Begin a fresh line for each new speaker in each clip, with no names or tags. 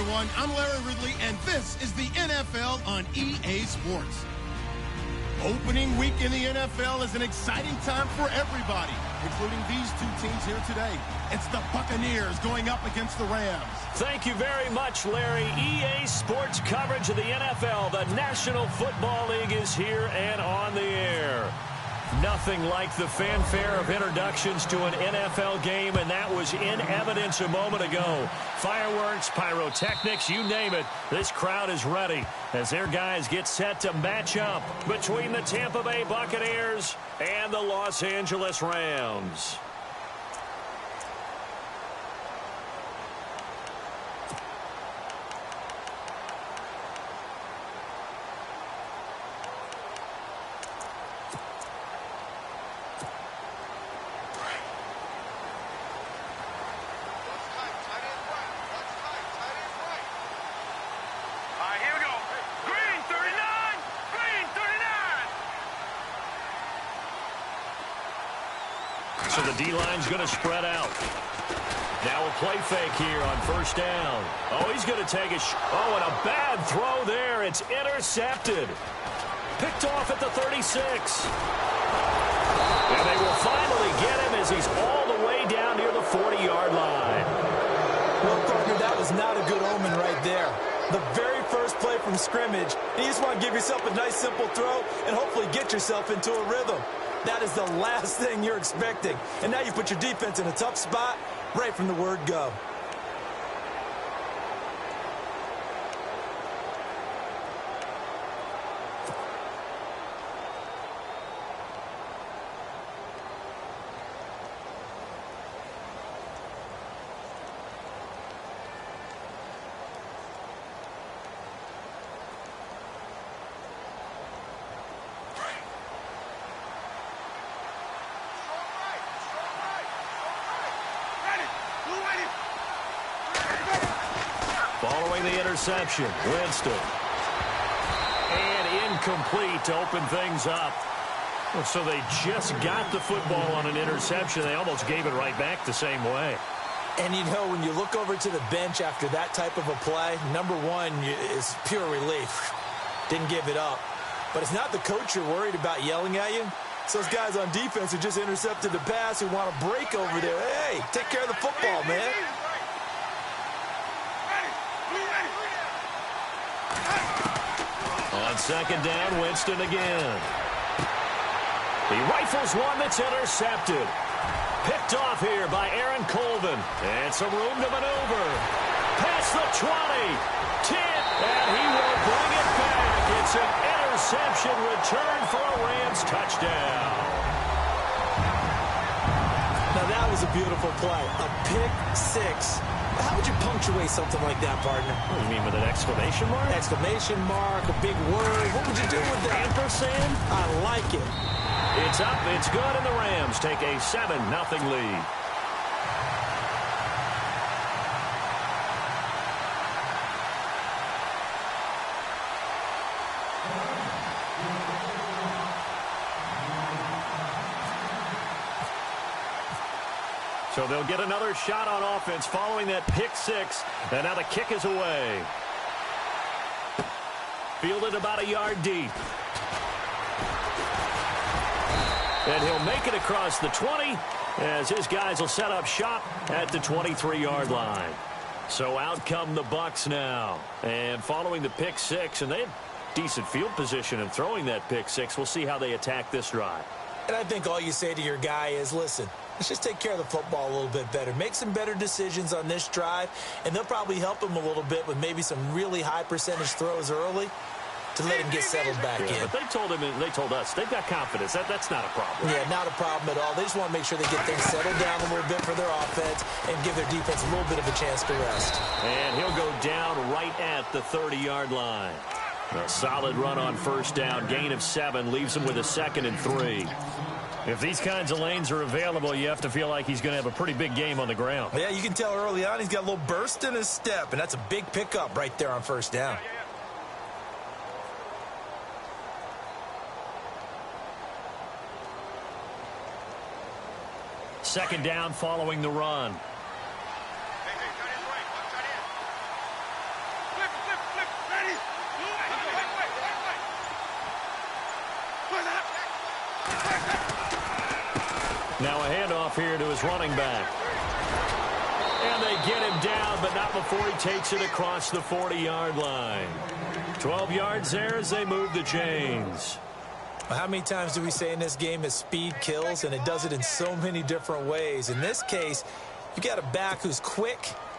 everyone. I'm Larry Ridley, and this is the NFL on EA Sports. Opening week in the NFL is an exciting time for everybody, including these two teams here today. It's the Buccaneers going up against the Rams.
Thank you very much, Larry. EA Sports coverage of the NFL. The National Football League is here and on the air. Nothing like the fanfare of introductions to an NFL game, and that was in evidence a moment ago. Fireworks, pyrotechnics, you name it. This crowd is ready as their guys get set to match up between the Tampa Bay Buccaneers and the Los Angeles Rams. So the D-line's going to spread out. Now a play fake here on first down. Oh, he's going to take a and a bad throw there. It's intercepted. Picked off at the 36. And they will finally get him as he's all the way down near the 40-yard line.
Well, partner, that was not a good omen right there. The very first play from scrimmage, you just want to give yourself a nice, simple throw and hopefully get yourself into a rhythm. That is the last thing you're expecting. And now you put your defense in a tough spot right from the word go.
Following the interception, Winston. And incomplete to open things up. So they just got the football on an interception. They almost gave it right back the same way.
And you know, when you look over to the bench after that type of a play, number one is pure relief. Didn't give it up. But it's not the coach you're worried about yelling at you. It's those guys on defense who just intercepted the pass who want to break over there. Hey, take care of the football, man.
On second down, Winston again. He rifles one that's intercepted. Picked off here by Aaron Colvin. And some room to maneuver. Past the 20. 10. And he will bring it back. It's an interception return for a Rams touchdown.
Now that was a beautiful play. A pick six. How would you punctuate something like that, partner?
What do you mean, with an exclamation mark?
Exclamation mark, a big word. What would you do with that?
Ampersand?
I like it.
It's up, it's good, and the Rams take a 7-0 lead. So they'll get another shot on offense following that pick six. And now the kick is away. Fielded about a yard deep. And he'll make it across the 20 as his guys will set up shop at the 23-yard line. So out come the Bucs now. And following the pick six, and they had decent field position in throwing that pick six. We'll see how they attack this drive.
And I think all you say to your guy is, listen, let's just take care of the football a little bit better. Make some better decisions on this drive, and they'll probably help him a little bit with maybe some really high percentage throws early to let him get settled back in.
But they told us, they've got confidence. That's not a problem.
Yeah, not a problem at all. They just want to make sure they get things settled down a little bit for their offense and give their defense a little bit of a chance to rest.
And he'll go down right at the 30-yard line. A solid run on first down. Gain of 7 leaves him with a 2nd and 3. If these kinds of lanes are available, you have to feel like he's going to have a pretty big game on the ground.
Yeah, you can tell early on he's got a little burst in his step, and that's a big pickup right there on first down.
Second down following the run. Now a handoff here to his running back. And they get him down, but not before he takes it across the 40-yard line. 12 yards there as they move the chains.
How many times do we say in this game that speed kills, and it does it in so many different ways? In this case, you got a back who's quick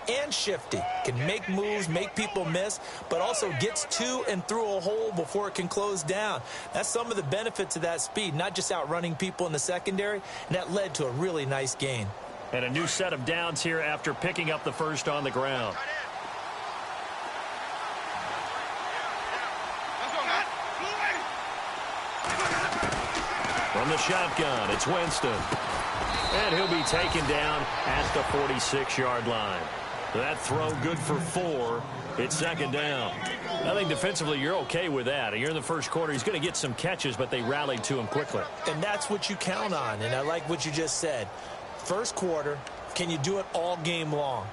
and shifty, can make moves, make people miss, but also gets to and through a hole before it can close down. That's some of the benefits of that speed, not just outrunning people in the secondary, and that led to a really nice gain.
And a new set of downs here after picking up the first on the ground. From the shotgun, it's Winston. And he'll be taken down at the 46-yard line. That throw good for 4. It's second down. I think defensively you're okay with that. You're in the first quarter. He's going to get some catches, but they rallied to him quickly.
And that's what you count on, and I like what you just said. First quarter, can you do it all game long?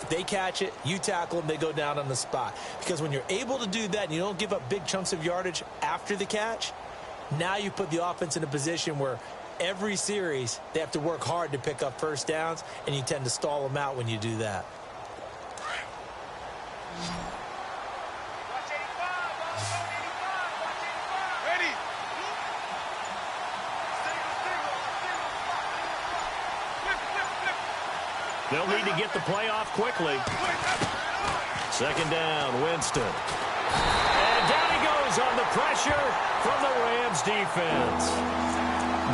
If they catch it, you tackle them, they go down on the spot. Because when you're able to do that and you don't give up big chunks of yardage after the catch, now you put the offense in a position where every series they have to work hard to pick up first downs, and you tend to stall them out when you do that.
They'll need to get the play off quickly. Second down, Winston. And down he goes on the pressure from the Rams defense.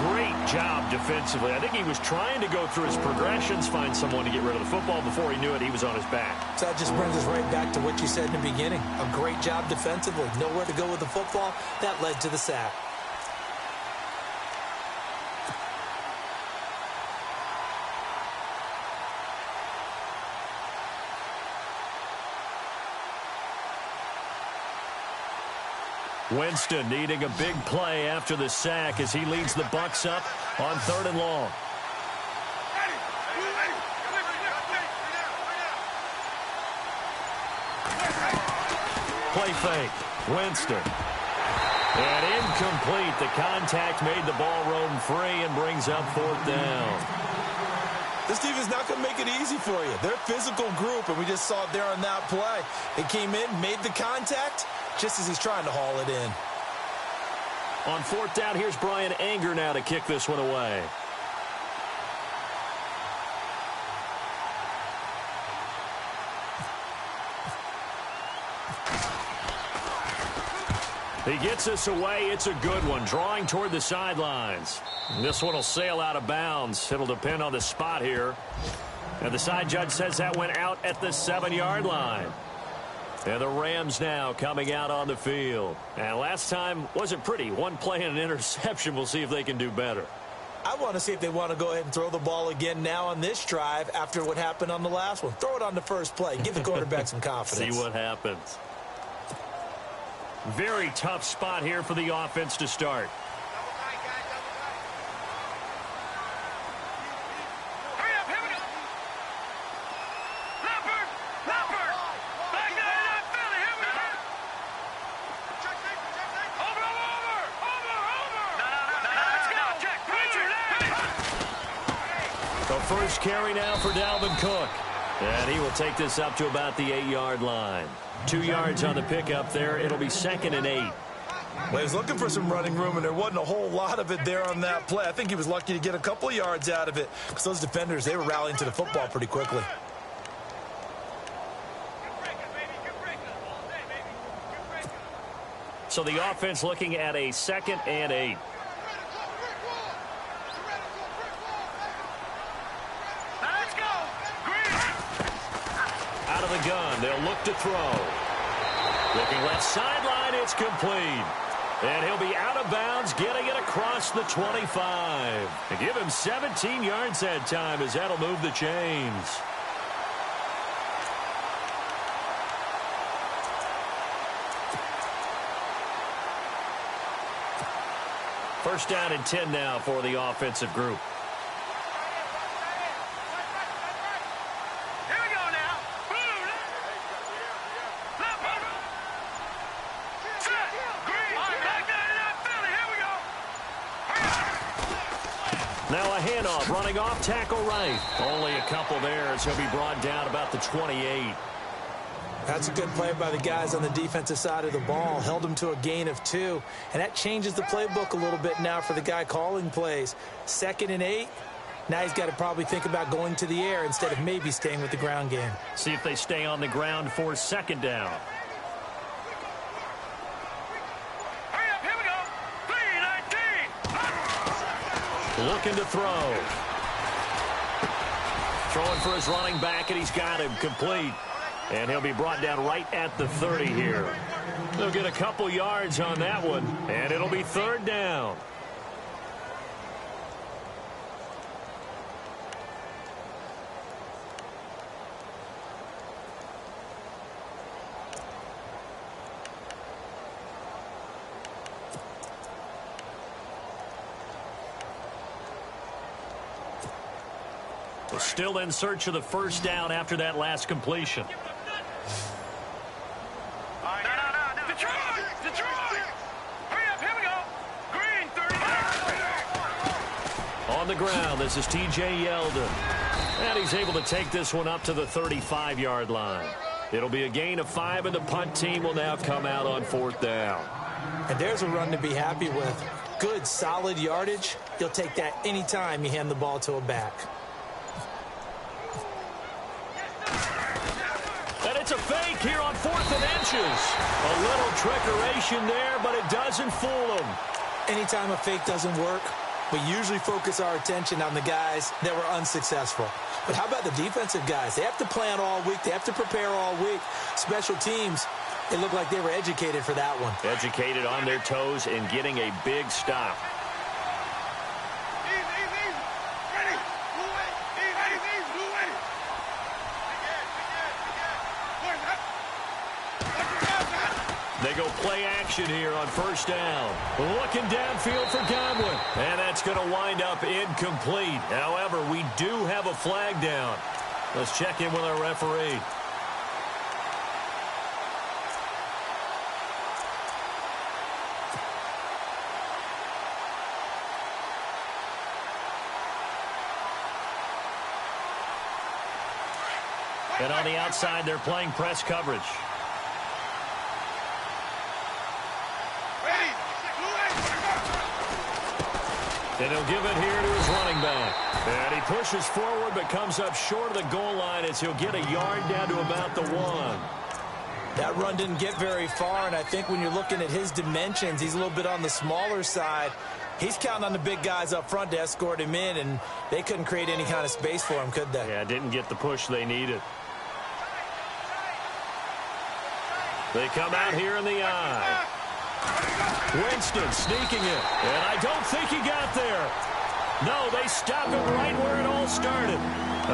Great job defensively. I think he was trying to go through his progressions, find someone to get rid of the football. Before he knew it, he was on his back.
So that just brings us right back to what you said in the beginning. A great job defensively. Nowhere to go with the football. That led to the sack.
Winston needing a big play after the sack as he leads the Bucs up on 3rd and long. Play fake. Winston. And incomplete. The contact made the ball roam free and brings up 4th down.
This defense is not going to make it easy for you. They're a physical group, and we just saw it there on that play. They came in, made the contact, just as he's trying to haul it in.
On 4th down, here's Brian Anger now to kick this one away. He gets us away. It's a good one. Drawing toward the sidelines. This one will sail out of bounds. It'll depend on the spot here. And the side judge says that went out at the 7-yard line. And the Rams now coming out on the field. And last time wasn't pretty. One play and an interception. We'll see if they can do better.
I want to see if they want to go ahead and throw the ball again now on this drive after what happened on the last one. Throw it on the first play. Give the quarterback some confidence.
See what happens. Very tough spot here for the offense to start. The first carry now for Dalvin Cook. And he will take this up to about the 8-yard line. 2 yards on the pickup there. It'll be 2nd and 8.
Well, he was looking for some running room, and there wasn't a whole lot of it there on that play. I think he was lucky to get a couple of yards out of it because those defenders, they were rallying to the football pretty quickly.
So the offense looking at a 2nd and 8. Out of the gun, they'll look to throw. Looking left sideline, it's complete. And he'll be out of bounds, getting it across the 25. And give him 17 yards that time as that'll move the chains. First down and 10 now for the offensive group. Now a handoff, running off, tackle right. Only a couple there as he'll be brought down about the 28.
That's a good play by the guys on the defensive side of the ball. Held them to a gain of 2. And that changes the playbook a little bit now for the guy calling plays. 2nd and 8. Now he's got to probably think about going to the air instead of maybe staying with the ground game.
See if they stay on the ground for 2nd down.
Hurry up, here we go. 3-19.
Looking to throw. Throwing for his running back, and he's got him complete. And he'll be brought down right at the 30 here. They'll get a couple yards on that one, and it'll be 3rd down. We're still in search of the 1st down after that last completion. On the ground, this is T.J. Yeldon. And he's able to take this one up to the 35-yard line. It'll be a gain of 5, and the punt team will now come out on 4th down.
And there's a run to be happy with. Good, solid yardage. You'll take that anytime you hand the ball to a back.
And it's a fake here on 4th and inches. A little trickeration there, but it doesn't fool him.
Anytime a fake doesn't work, we usually focus our attention on the guys that were unsuccessful. But how about the defensive guys? They have to plan all week. They have to prepare all week. Special teams, it looked like they were educated for that one.
Educated on their toes and getting a big stop. They go play action here on 1st down. Looking downfield for Godwin. And that's going to wind up incomplete. However, we do have a flag down. Let's check in with our referee. And on the outside, they're playing press coverage. And he'll give it here to his running back. And he pushes forward but comes up short of the goal line as he'll get a yard down to about the 1.
That run didn't get very far, and I think when you're looking at his dimensions, he's a little bit on the smaller side. He's counting on the big guys up front to escort him in, and they couldn't create any kind of space for him, could they?
Yeah, didn't get the push they needed. They come out here in the eye. Winston sneaking it, and I don't think he got there. No, they stop him right where it all started.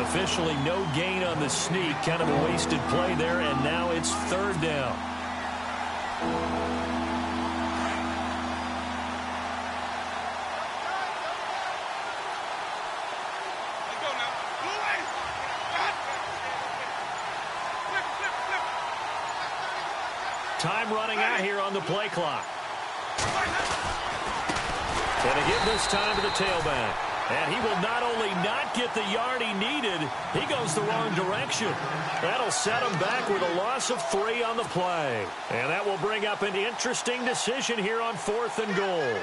Officially no gain on the sneak, kind of a wasted play there, and now it's 3rd down. Time running out here on the play clock. And again this time to the tailback. And he will not only not get the yard he needed, he goes the wrong direction. That'll set him back with a loss of 3 on the play. And that will bring up an interesting decision here on 4th and goal.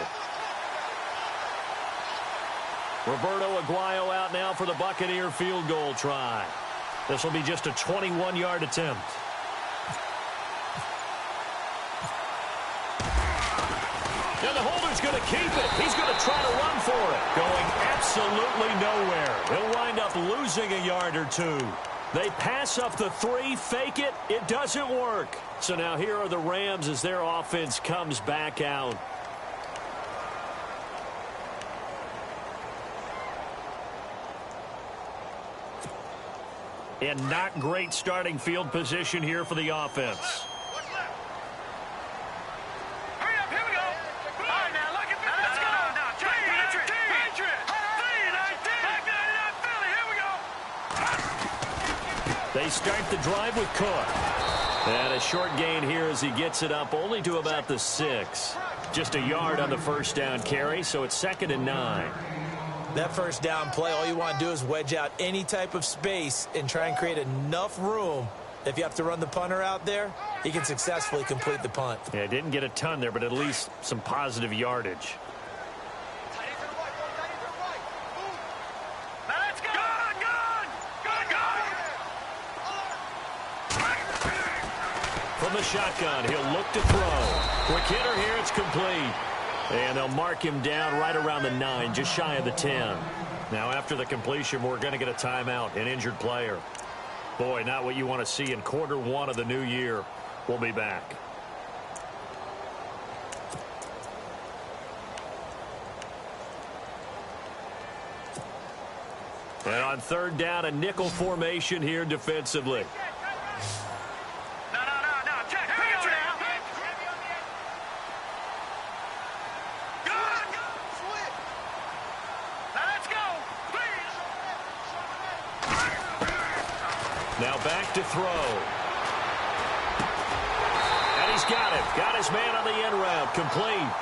Roberto Aguayo out now for the Buccaneer field goal try. This will be just a 21-yard attempt. And the holder's going to keep it. He's going to try to run for it. Going absolutely nowhere. He'll wind up losing a yard or 2. They pass up the 3, fake it. It doesn't work. So now here are the Rams as their offense comes back out. And not great starting field position here for the offense. They start the drive with Cook. And a short gain here as he gets it up only to about the 6. Just a yard on the 1st down carry, so it's 2nd and 9.
That first down play, all you want to do is wedge out any type of space and try and create enough room. If you have to run the punter out there, he can successfully complete the punt.
Yeah, didn't get a ton there, but at least some positive yardage. From the shotgun, he'll look to throw. Quick hitter here, it's complete. And they'll mark him down right around the 9, just shy of the 10. Now, after the completion, we're going to get a timeout, an injured player. Boy, not what you want to see in quarter 1 of the new year. We'll be back. And on third down, a nickel formation here defensively. Now back to throw. And he's got it. Got his man on the end route. Complete.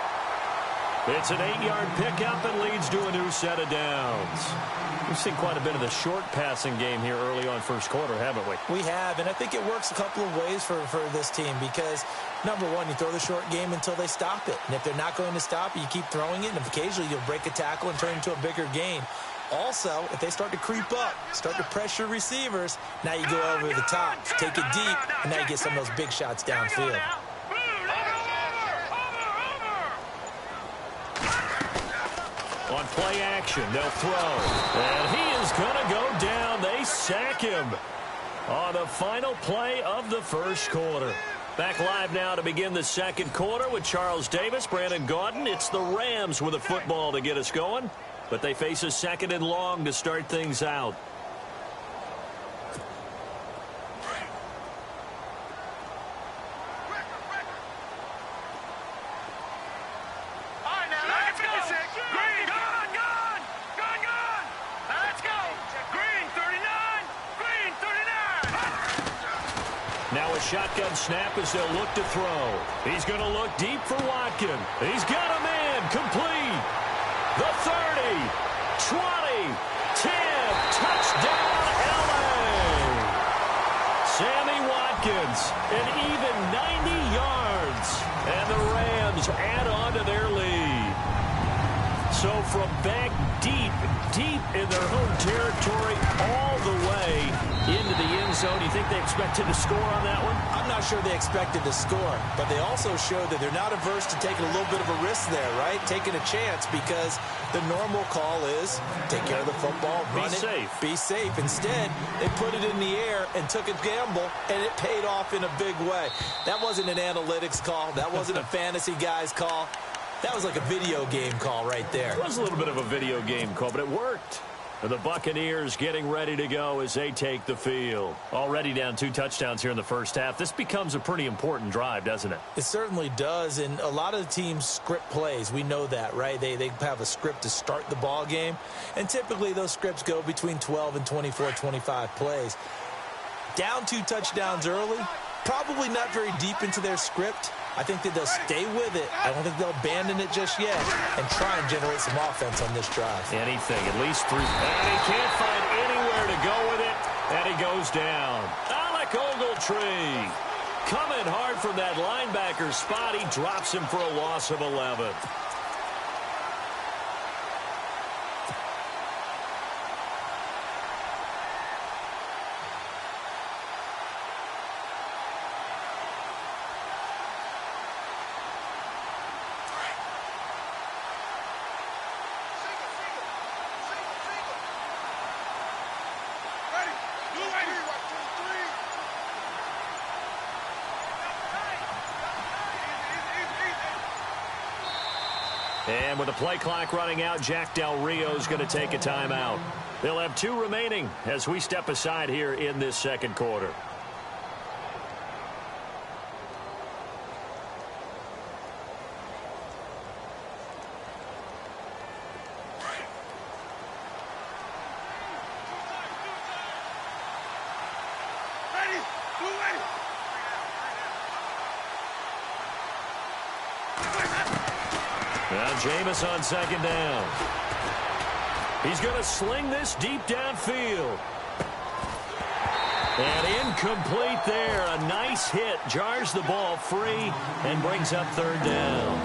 It's an 8-yard pickup and leads to a new set of downs. We've seen quite a bit of the short passing game here early on first quarter, haven't we?
We have, and I think it works a couple of ways for this team because, number one, you throw the short game until they stop it. And if they're not going to stop it, you keep throwing it, and occasionally you'll break a tackle and turn it into a bigger gain. Also, if they start to creep up, start to pressure receivers, now you go over the top, take it deep, and now you get some of those big shots downfield.
On play action, they'll throw. And he is going to go down. They sack him on the final play of the first quarter. Back live now to begin the second quarter with Charles Davis, Brandon Gaudin. It's the Rams with a football to get us going. But they face a second and long to start things out. Now a shotgun snap as they'll look to throw. He's going to look deep for Watkins. He's got a man complete. The 30, 20, 10, touchdown, L.A. Sammy Watkins, an even 90 yards, and the Rams add on to their lead. So from back deep in their home territory all the way into the end zone, you think they expected to score on that one?
I'm not sure they expected to score, but they also showed that they're not averse to taking a little bit of a risk there, right? Taking a chance because the normal call is take care of the football, run it, be safe. Instead, they put it in the air and took a gamble, and it paid off in a big way. That wasn't an analytics call. That wasn't a fantasy guy's call. That was like a video game call right there.
It was a little bit of a video game call, but it worked. And the Buccaneers getting ready to go as they take the field. Already down 2 touchdowns here in the first half. This becomes a pretty important drive, doesn't it?
It certainly does, and a lot of the teams script plays. We know that, right? They have a script to start the ball game, and typically those scripts go between 12 and 24, 25 plays. Down 2 touchdowns early, probably not very deep into their script. I think that they'll stay with it. I don't think they'll abandon it just yet and try and generate some offense on this drive.
Anything, at least 3. And he can't find anywhere to go with it, and he goes down. Alec Ogletree coming hard from that linebacker spot. He drops him for a loss of 11. And with the play clock running out, Jack Del Rio is going to take a timeout. They'll have 2 remaining as we step aside here in this second quarter. Now Jameis on second down. He's going to sling this deep downfield. And incomplete there. A nice hit. Jars the ball free and brings up third down.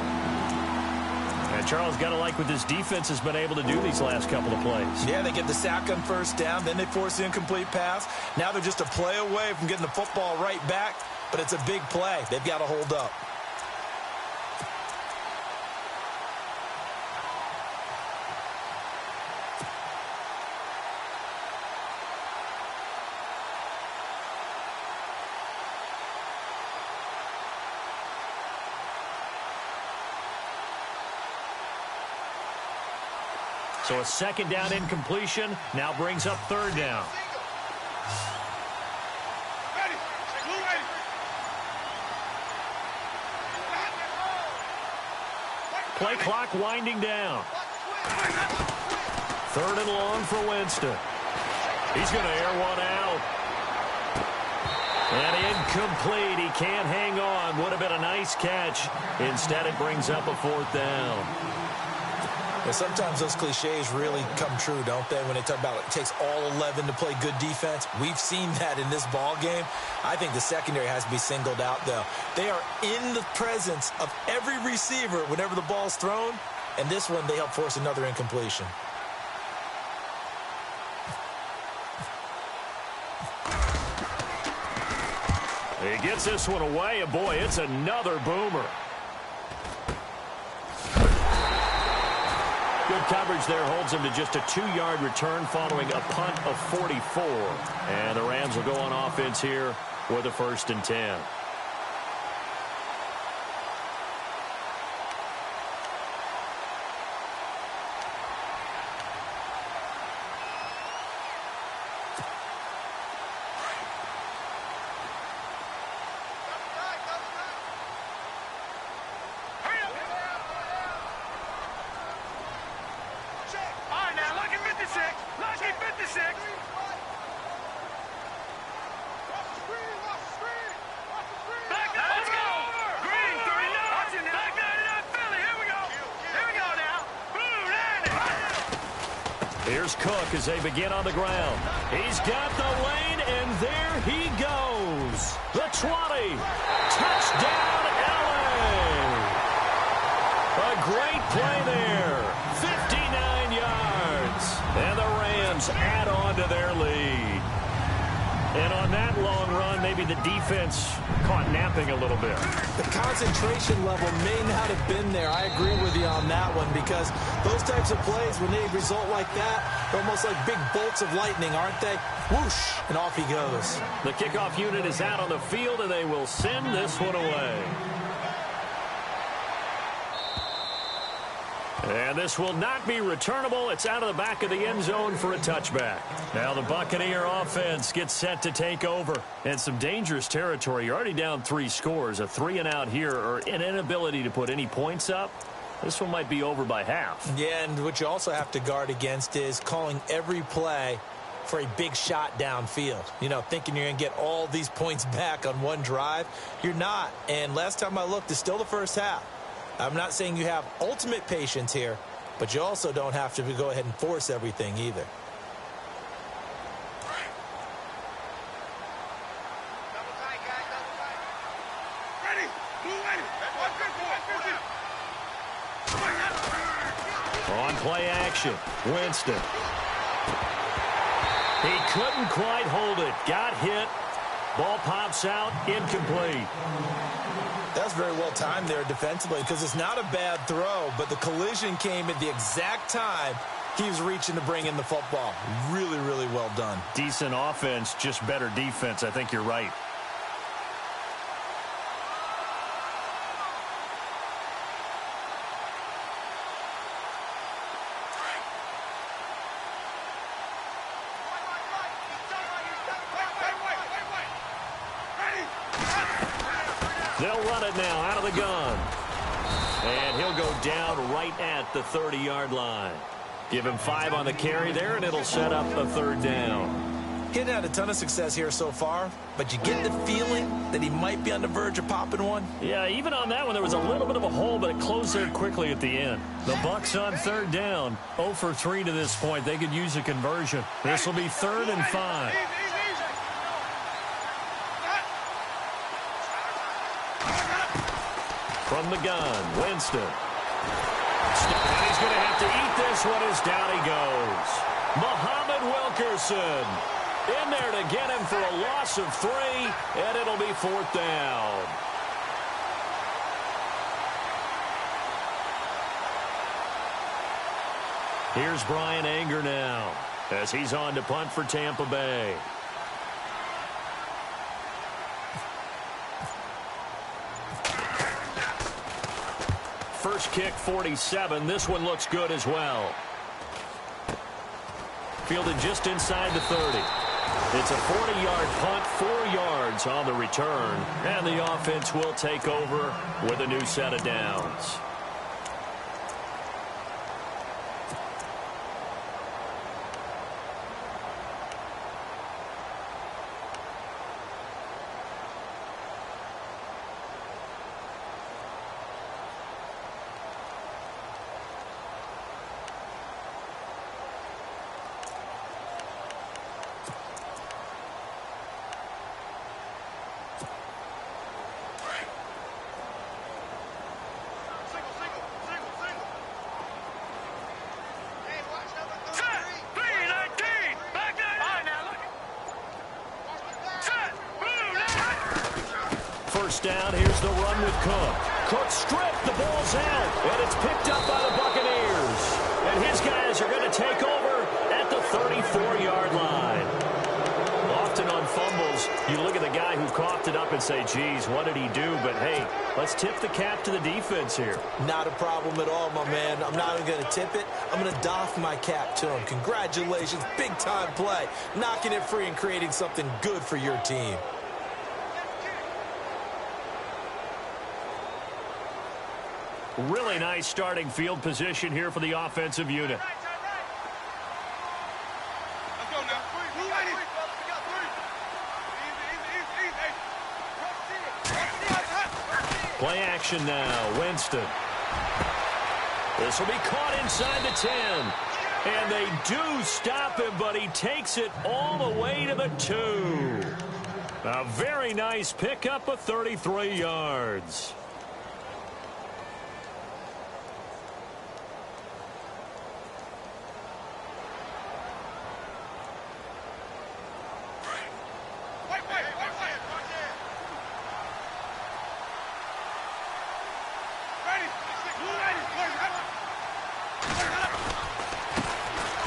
And Charles, got to like what this defense has been able to do these last couple of plays.
Yeah, they get the sack on first down. Then they force the incomplete pass. Now they're just a play away from getting the football right back. But it's a big play. They've got to hold up.
So a second down incompletion now brings up third down. Play clock winding down. Third and long for Winston. He's going to air one out. And incomplete. He can't hang on. Would have been a nice catch. Instead, it brings up a fourth down.
And sometimes those cliches really come true, don't they? When they talk about it takes all 11 to play good defense. We've seen that in this ball game. I think the secondary has to be singled out, though. They are in the presence of every receiver whenever the ball's thrown. And this one, they help force another incompletion.
He gets this one away, and boy, it's another boomer. Good coverage there holds him to just a 2-yard return following a punt of 44. And the Rams will go on offense here with a 1st and 10. Here's Cook as they begin on the ground. He's got the lane, and there he goes. The 20. Touchdown, LA. A great play there. 59 yards. And the Rams add on to their lead. And on that long run, maybe the defense caught napping a little bit.
The concentration level may not have been there. I agree with you on that one, because those types of plays, when they result like that, they're almost like big bolts of lightning, aren't they? Whoosh, and off he goes.
The kickoff unit is out on the field, and they will send this one away. And this will not be returnable. It's out of the back of the end zone for a touchback. Now the Buccaneer offense gets set to take over. And some dangerous territory. You're already down 3 scores. A 3-and-out here, or an inability to put any points up. This one might be over by half.
Yeah, and what you also have to guard against is calling every play for a big shot downfield. You know, thinking you're going to get all these points back on one drive. You're not. And last time I looked, it's still the first half. I'm not saying you have ultimate patience here, but you also don't have to go ahead and force everything either.
On play action, Winston. He couldn't quite hold it. Got hit. Ball pops out, incomplete.
That's very well timed there defensively, because it's not a bad throw, but the collision came at the exact time he was reaching to bring in the football. Really, really well done.
Decent offense, just better defense. I think you're right. They'll run it now out of the gun. And he'll go down right at the 30-yard line. Give him 5 on the carry there, and it'll set up a 3rd down.
He hadn't had a ton of success here so far, but you get the feeling that he might be on the verge of popping one.
Yeah, even on that one, there was a little bit of a hole, but it closed there quickly at the end. The Bucs on third down, 0 for 3 to this point. They could use a conversion. This will be 3rd and 5. From the gun, Winston. And he's going to have to eat this one as down he goes. Muhammad Wilkerson in there to get him for a loss of 3, and it'll be 4th down. Here's Brian Anger now as he's on to punt for Tampa Bay. First kick, 47. This one looks good as well. Fielded just inside the 30. It's a 40-yard punt, 4 yards on the return. And the offense will take over with a new set of downs. Down. Here's the run with Cook. Cook stripped. The ball's out. And it's picked up by the Buccaneers. And his guys are going to take over at the 34-yard line. Often on fumbles, you look at the guy who coughed it up and say, geez, what did he do? But, hey, let's tip the cap to the defense here.
Not a problem at all, my man. I'm not even going to tip it. I'm going to doff my cap to him. Congratulations. Big-time play. Knocking it free and creating something good for your team.
Really nice starting field position here for the offensive unit. Play action now. Winston. This will be caught inside the 10. And they do stop him, but he takes it all the way to the 2. A very nice pickup of 33 yards.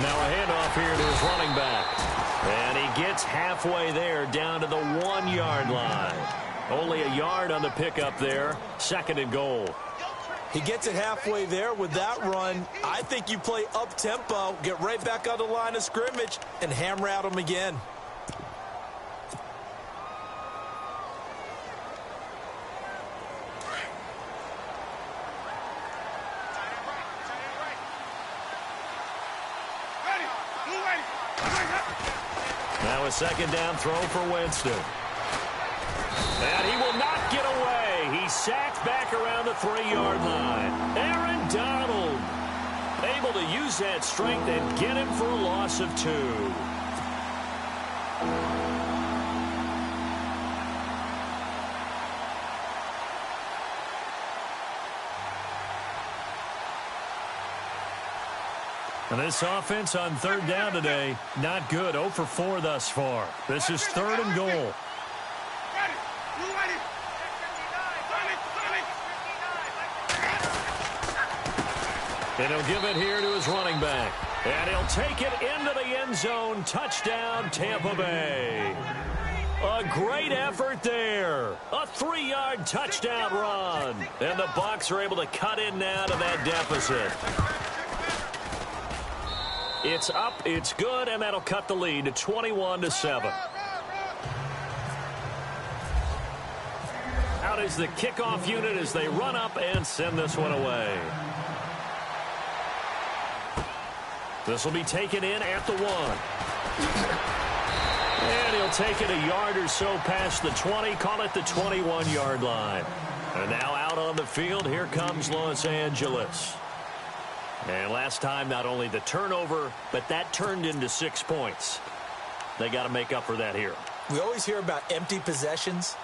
Now a handoff here to his running back. And he gets halfway there down to the 1-yard line. Only a yard on the pickup there. 2nd and goal.
He gets it halfway there with that run. I think you play up-tempo, get right back on the line of scrimmage, and hammer at him again.
Now a 2nd down throw for Winston. And he will not get away. He's sacked back around the 3-yard line. Aaron Donald able to use that strength and get him for a loss of 2. And this offense on 3rd down today, not good. 0 for 4 thus far. This is 3rd and goal. And he'll give it here to his running back. And he'll take it into the end zone. Touchdown, Tampa Bay. A great effort there. A 3-yard touchdown run. And the Bucs are able to cut in now to that deficit. It's up, it's good, and that'll cut the lead to 21-7. Out is the kickoff unit as they run up and send this one away. This will be taken in at the 1. he'll take it a yard or so past the 20, call it the 21-yard line. And now out on the field, here comes Los Angeles. And last time, not only the turnover, but that turned into 6 points. They got to make up for that here.
We always hear about empty possessions,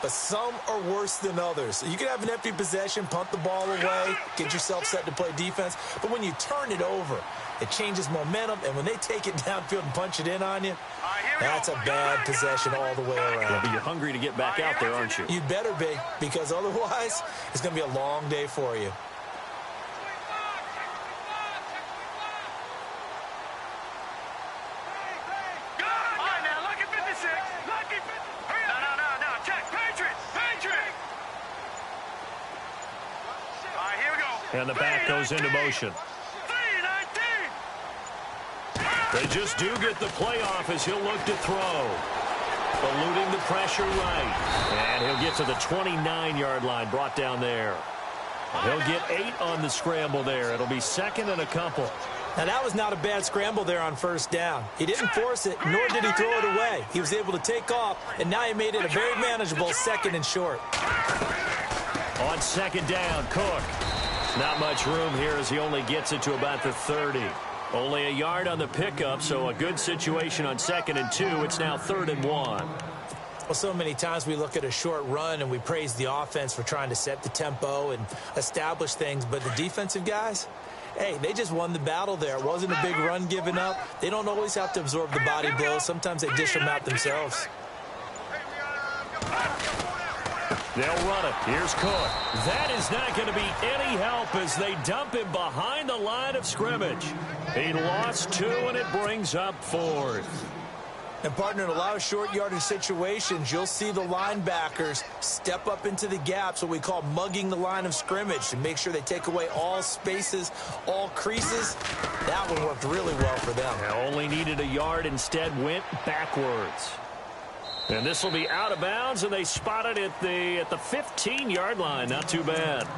but some are worse than others. You can have an empty possession, punt the ball away, get yourself set to play defense, but when you turn it over, it changes momentum, and when they take it downfield and punch it in on you, that's a bad possession all the way around.
Yeah, but you're hungry to get back out there, aren't you?
You'd better be, because otherwise, it's going to be a long day for you.
And the back goes into motion. They just do get the play off as he'll look to throw. Eluding the pressure right. And he'll get to the 29-yard line, brought down there. He'll get 8 on the scramble there. It'll be second and a couple.
Now, that was not a bad scramble there on first down. He didn't force it, nor did he throw it away. He was able to take off, and now he made it a very manageable second and short.
On second down, Cook. Not much room here as he only gets it to about the 30. Only a yard on the pickup, so a good situation on 2nd and 2. It's now 3rd and 1.
Well, so many times we look at a short run and we praise the offense for trying to set the tempo and establish things, but the defensive guys, hey, they just won the battle there. It wasn't a big run given up. They don't always have to absorb the body blows. Sometimes they dish them out themselves.
They'll run it. Here's Cook. That is not going to be any help as they dump him behind the line of scrimmage. He lost 2, and it brings up 4th.
And, partner, in a lot of short yardage situations, you'll see the linebackers step up into the gaps, what we call mugging the line of scrimmage, to make sure they take away all spaces, all creases. That one worked really well for them.
They only needed a yard, instead went backwards. And this will be out of bounds, and they spot it at the 15-yard line. Not too bad.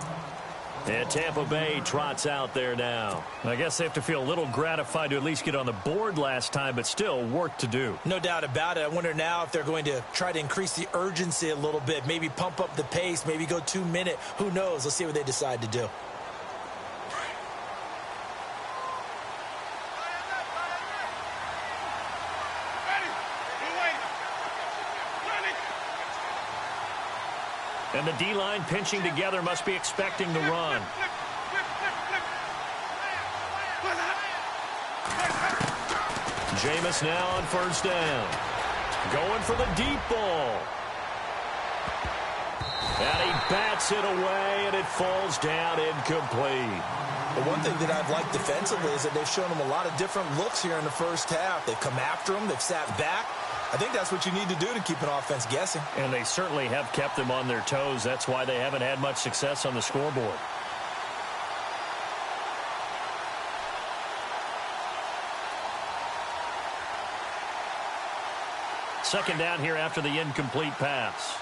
And Tampa Bay trots out there now. I guess they have to feel a little gratified to at least get on the board last time, but still work to do.
No doubt about it. I wonder now if they're going to try to increase the urgency a little bit, maybe pump up the pace, maybe go 2-minute. Who knows? Let's see what they decide to do.
And the D-line pinching together must be expecting the run. Jameis now on first down. Going for the deep ball. And he bats it away, and it falls down incomplete.
But one thing that I've liked defensively is that they've shown them a lot of different looks here in the first half. They've come after them. They've sat back. I think that's what you need to do to keep an offense guessing.
And they certainly have kept them on their toes. That's why they haven't had much success on the scoreboard. Second down here after the incomplete pass.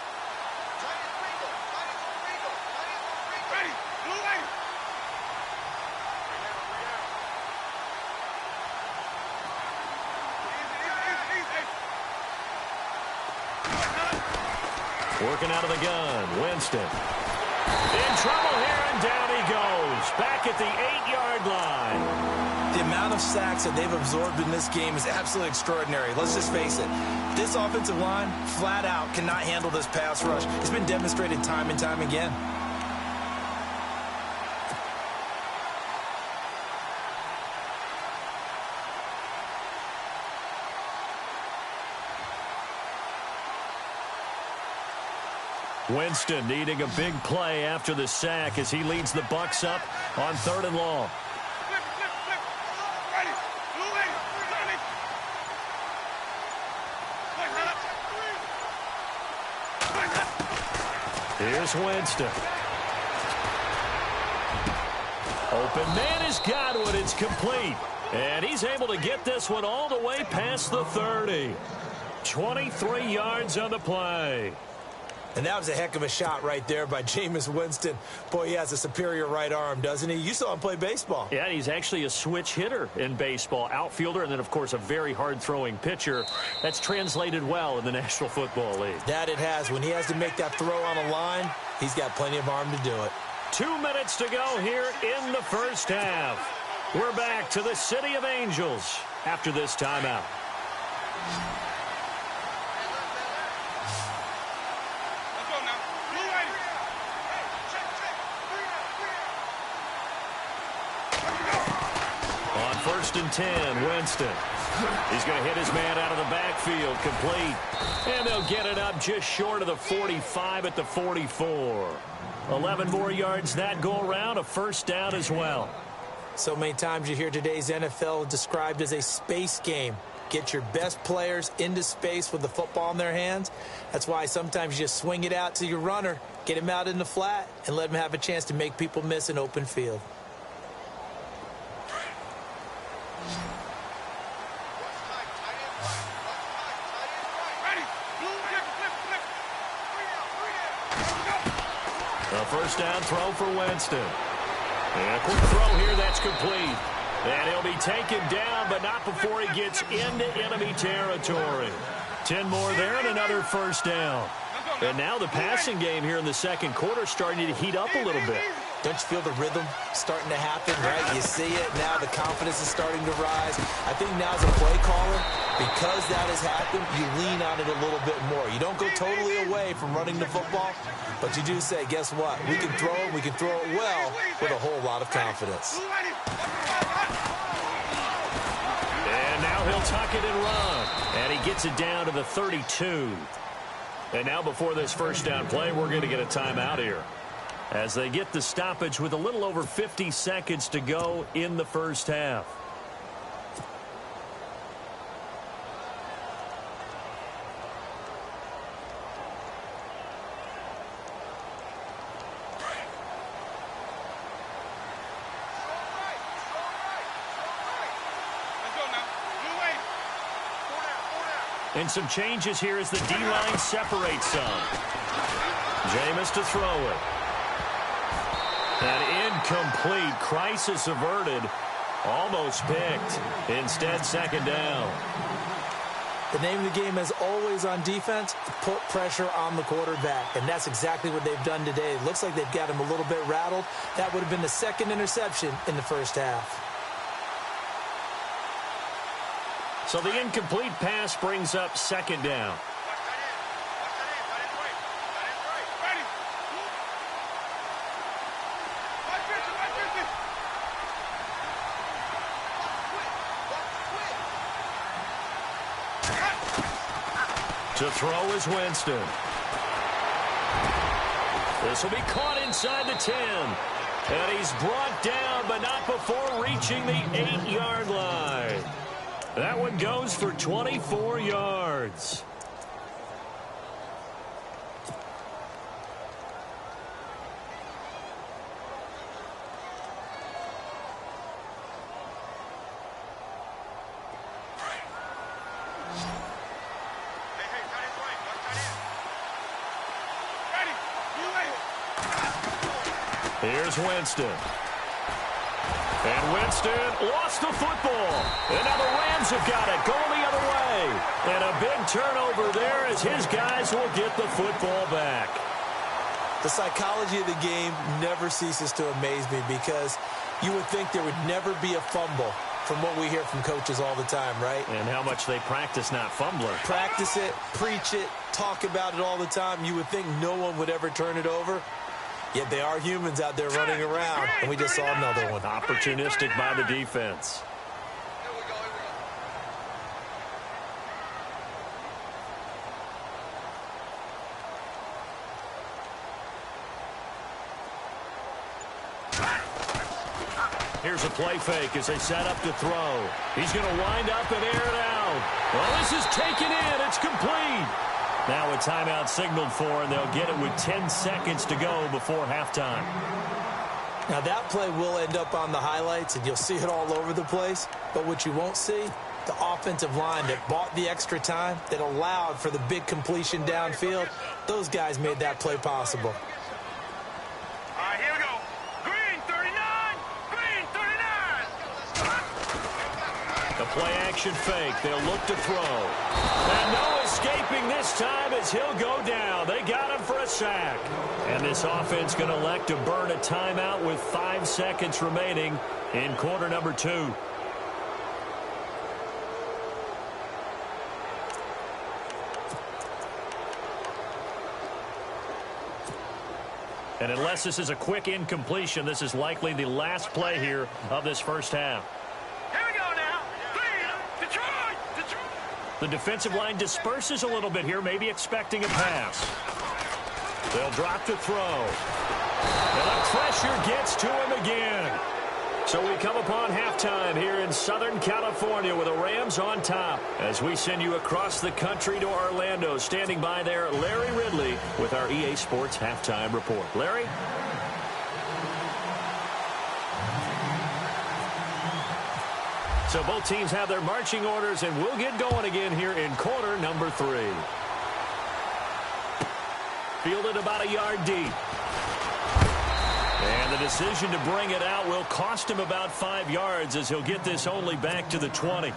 Working out of the gun, Winston. In trouble here, and down he goes. Back at the 8-yard line.
The amount of sacks that they've absorbed in this game is absolutely extraordinary. Let's just face it. This offensive line, flat out, cannot handle this pass rush. It's been demonstrated time and time again.
Winston needing a big play after the sack as he leads the Bucs up on 3rd and long. Here's Winston. Open man has got one. It's complete. And he's able to get this one all the way past the 30. 23 yards on the play.
And that was a heck of a shot right there by Jameis Winston. Boy, he has a superior right arm, doesn't he? You saw him play baseball.
Yeah, he's actually a switch hitter in baseball. Outfielder, and then, of course, a very hard-throwing pitcher. That's translated well in the National Football League.
That it has. When he has to make that throw on a line, he's got plenty of arm to do it.
2 minutes to go here in the first half. We're back to the City of Angels after this timeout. On 1st and 10, Winston. He's going to hit his man out of the backfield, complete. And they'll get it up just short of the 45 at the 44. 11 more yards that go around, a first down as well.
So many times you hear today's NFL described as a space game. Get your best players into space with the football in their hands. That's why sometimes you just swing it out to your runner, get him out in the flat, and let him have a chance to make people miss an open field.
A first down throw for Winston. And a quick throw here that's complete. And he'll be taken down, but not before he gets into enemy territory. 10 more there and another first down. And now the passing game here in the second quarter starting to heat up a little bit.
Don't you feel the rhythm starting to happen, right? You see it now. The confidence is starting to rise. I think now as a play caller, because that has happened, you lean on it a little bit more. You don't go totally away from running the football, but you do say, guess what? We can throw it. We can throw it well with a whole lot of confidence.
And now he'll tuck it and run. And he gets it down to the 32. And now before this first down play, we're going to get a timeout here, as they get the stoppage with a little over 50 seconds to go in the first half. And some changes here as the D-line separates some. Jameis to throw it. An incomplete, crisis averted, almost picked. Instead, second down.
The name of the game is always on defense, put pressure on the quarterback. And that's exactly what they've done today. It looks like they've got him a little bit rattled. That would have been the second interception in the first half.
So the incomplete pass brings up second down. To throw is Winston. This will be caught inside the 10. And he's brought down, but not before reaching the 8-yard line. That one goes for 24 yards. Here's Winston. And Winston lost the football. And now the Rams have got it, going the other way. And a big turnover there as his guys will get the football back.
The psychology of the game never ceases to amaze me, because you would think there would never be a fumble from what we hear from coaches all the time, right?
And how much they practice not fumbling.
Practice it, preach it, talk about it all the time. You would think no one would ever turn it over. Yet they are humans out there running around, and we just saw another one.
Opportunistic by the defense. Here's a play fake as they set up to throw. He's going to wind up and air it out. Well, this is taken in. It's complete. Now a timeout signaled for, and they'll get it with 10 seconds to go before halftime.
Now that play will end up on the highlights, and you'll see it all over the place. But what you won't see The offensive line that bought the extra time, that allowed for the big completion downfield, those guys made that play possible.
All right, here we go. Green 39. Green 39.
The play action fake. They'll look to throw. And no escaping this time as he'll go down. They got him for a sack. And this offense going to elect to burn a timeout with 5 seconds remaining in quarter number 2. And unless this is a quick incompletion, this is likely the last play here of this first half.
Here we go now. Detroit.
The defensive line disperses a little bit here, maybe expecting a pass. They'll drop to throw. And the pressure gets to him again. So we come upon halftime here in Southern California with the Rams on top as we send you across the country to Orlando. Standing by there, Larry Ridley with our EA Sports Halftime Report. Larry? So both teams have their marching orders, and we'll get going again here in quarter number 3. Fielded about a yard deep. And the decision to bring it out will cost him about 5 yards as he'll get this only back to the 20.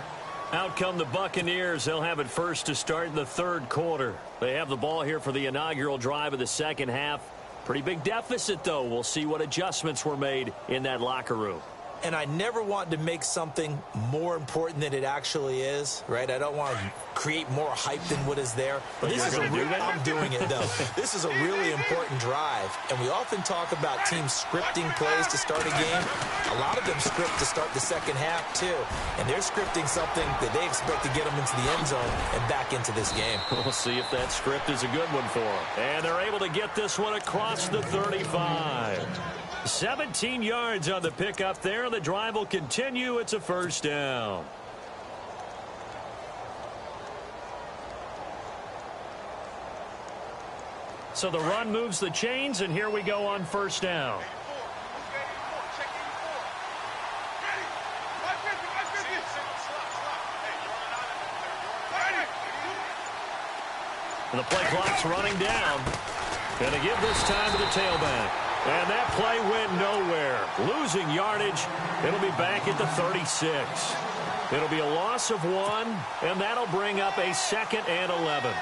Out come the Buccaneers. They'll have it first to start in the third quarter. They have the ball here for the inaugural drive of the second half. Pretty big deficit, though. We'll see what adjustments were made in that locker room.
And I never want to make something more important than it actually is, right? I don't want to create more hype than what is there. But this is I'm doing it, though. This is a really important drive. And we often talk about teams scripting plays to start a game. A lot of them script to start the second half, too. And they're scripting something that they expect to get them into the end zone and back into this game.
We'll see if that script is a good one for them. And they're able to get this one across the 35. 17 yards on the pickup there. The drive will continue. It's a first down. So the run moves the chains, and here we go on first down. And the play clock's running down. Going to give this time to the tailback. And that play went nowhere. Losing yardage. It'll be back at the 36. It'll be a loss of 1, and that'll bring up a 2nd and 11.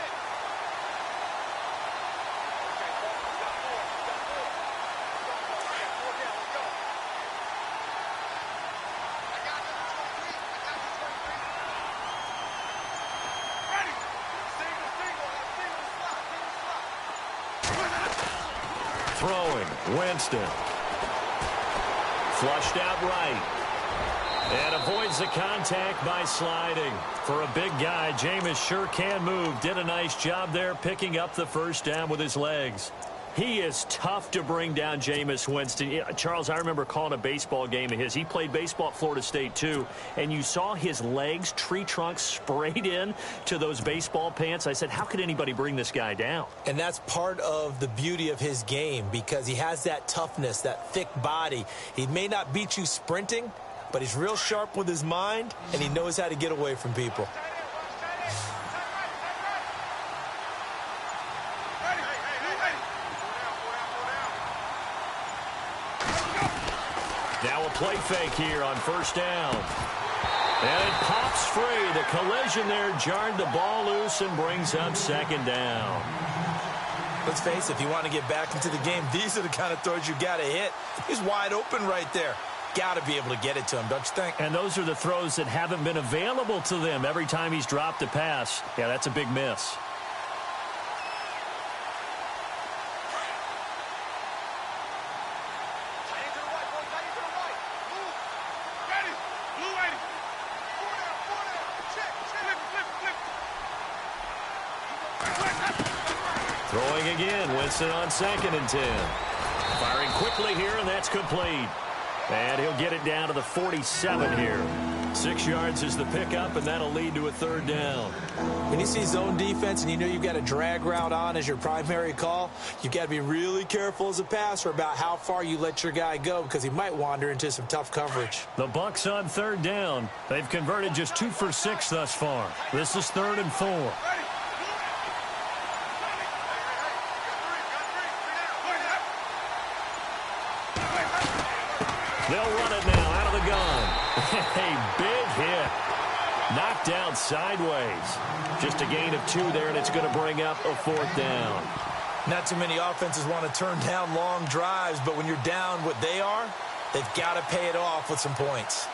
Throwing, Winston. Flushed out right. And avoids the contact by sliding. For a big guy, Jameis sure can move. Did a nice job there picking up the first down with his legs. He is tough to bring down, Jameis Winston. Yeah, Charles, I remember calling a baseball game of his. He played baseball at Florida State, too. And you saw his legs, tree trunks sprayed in to those baseball pants. I said, how could anybody bring this guy down?
And that's part of the beauty of his game because he has that toughness, that thick body. He may not beat you sprinting, but he's real sharp with his mind, and he knows how to get away from people.
Now a play fake here on first down. And it pops free. The collision there jarred the ball loose and brings up 2nd down.
Let's face it, if you want to get back into the game, these are the kind of throws you got to hit. He's wide open right there. Got to be able to get it to him, don't you think?
And those are the throws that haven't been available to them every time he's dropped a pass. Yeah, that's a big miss. Throwing again, Winston on 2nd and 10. Firing quickly here, and that's complete. And he'll get it down to the 47 here. 6 yards is the pickup, and that'll lead to a third down.
When you see zone defense and you know you've got a drag route on as your primary call, you've got to be really careful as a passer about how far you let your guy go because he might wander into some tough coverage.
The Bucs on third down. They've converted just 2 for 6 thus far. This is 3rd and 4. They'll run it now out of the gun. A big hit. Knocked down sideways. Just a gain of 2 there, and it's going to bring up a 4th down.
Not too many offenses want to turn down long drives, but when you're down what they are, they've got to pay it off with some points.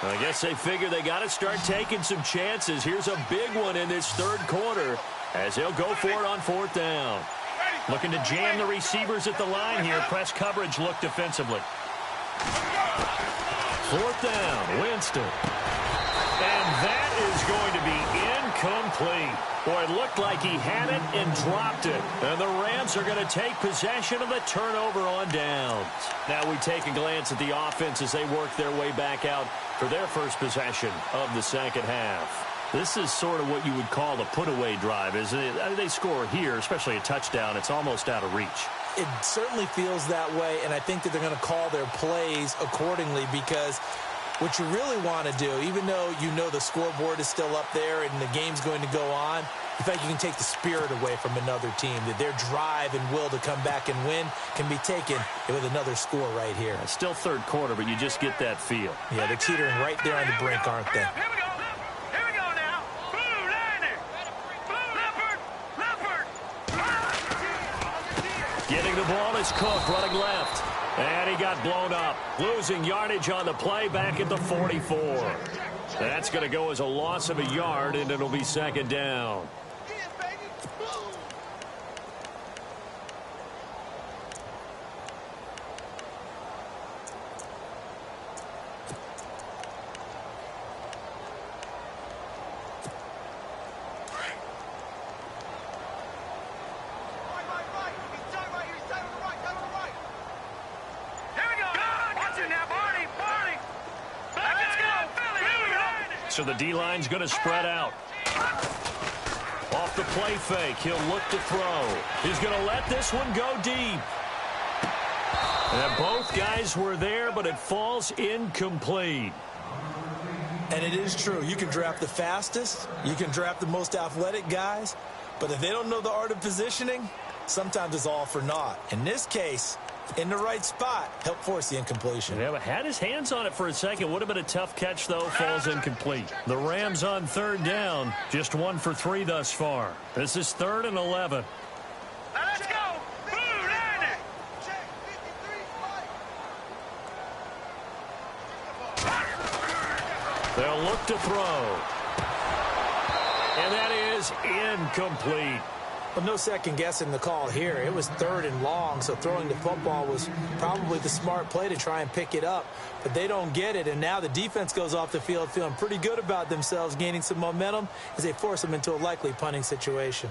I guess they figure they got to start taking some chances. Here's a big one in this 3rd quarter as they'll go for it on 4th down. Looking to jam the receivers at the line here. Press coverage look defensively. 4th down, Winston. And that is going to be incomplete. Boy, it looked like he had it and dropped it. And the Rams are going to take possession of the turnover on downs. Now we take a glance at the offense as they work their way back out for their first possession of the second half. This is sort of what you would call the put-away drive, isn't it? They score here, especially a touchdown. It's almost out of reach.
It certainly feels that way, and I think that they're going to call their plays accordingly because what you really want to do, even though you know the scoreboard is still up there and the game's going to go on, in fact, you can take the spirit away from another team, that their drive and will to come back and win can be taken with another score right here.
It's still 3rd quarter, but you just get that feel.
Yeah, they're teetering right there on the brink, aren't they?
Here we go. Here we go now. Blue, landing. Blue, leopard.
Getting the ball is Cook running left. And he got blown up. Losing yardage on the play back at the 44. That's going to go as a loss of a yard, and it'll be 2nd down. So the D-line's going to spread out. Off the play fake, he'll look to throw. He's going to let this one go deep. And both guys were there, but it falls incomplete.
And it is true. You can draft the fastest. You can draft the most athletic guys. But if they don't know the art of positioning, sometimes it's all for naught. In this case, in the right spot, help force the incompletion.
Yeah, but had his hands on it for a second. Would have been a tough catch, though. Falls incomplete. The Rams on 3rd down. Just 1 for 3 thus far. This is 3rd and 11.
Let's go. Blue, landing.
They'll look to throw. And that is incomplete.
Well, no second guessing the call here. It was 3rd and long, so throwing the football was probably the smart play to try and pick it up. But they don't get it, and now the defense goes off the field feeling pretty good about themselves, gaining some momentum as they force them into a likely punting situation.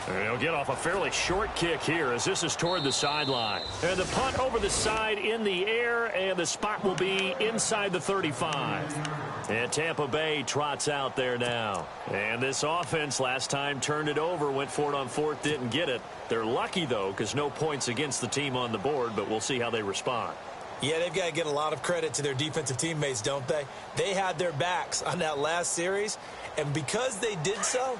They'll get off a fairly short kick here as this is toward the sideline. And the punt over the side in the air, and the spot will be inside the 35. And Tampa Bay trots out there now. And this offense last time turned it over, went for it on 4th, didn't get it. They're lucky, though, because no points against the team on the board, but we'll see how they respond.
Yeah, they've got to get a lot of credit to their defensive teammates, don't they? They had their backs on that last series, and because they did so,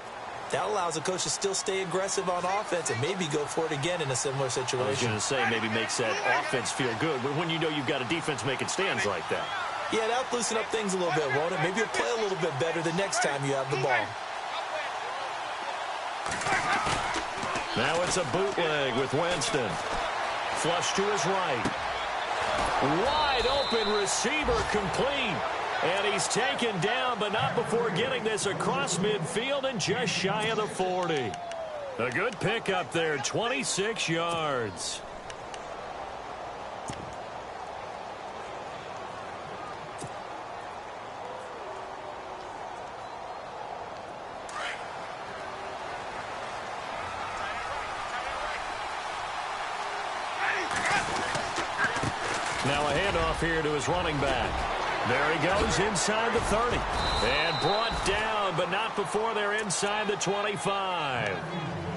that allows the coach to still stay aggressive on offense and maybe go for it again in a similar situation.
I was going to say maybe makes that offense feel good, but when you know you've got a defense making stands like that.
Yeah, that'll loosen up things a little bit, won't it? Maybe you'll play a little bit better the next time you have the ball.
Now it's a bootleg with Winston. Flush to his right. Wide open receiver complete. And he's taken down, but not before getting this across midfield and just shy of the 40. A good pick up there, 26 yards. Now a handoff here to his running back. There he goes inside the 30. And brought down, but not before they're inside the 25.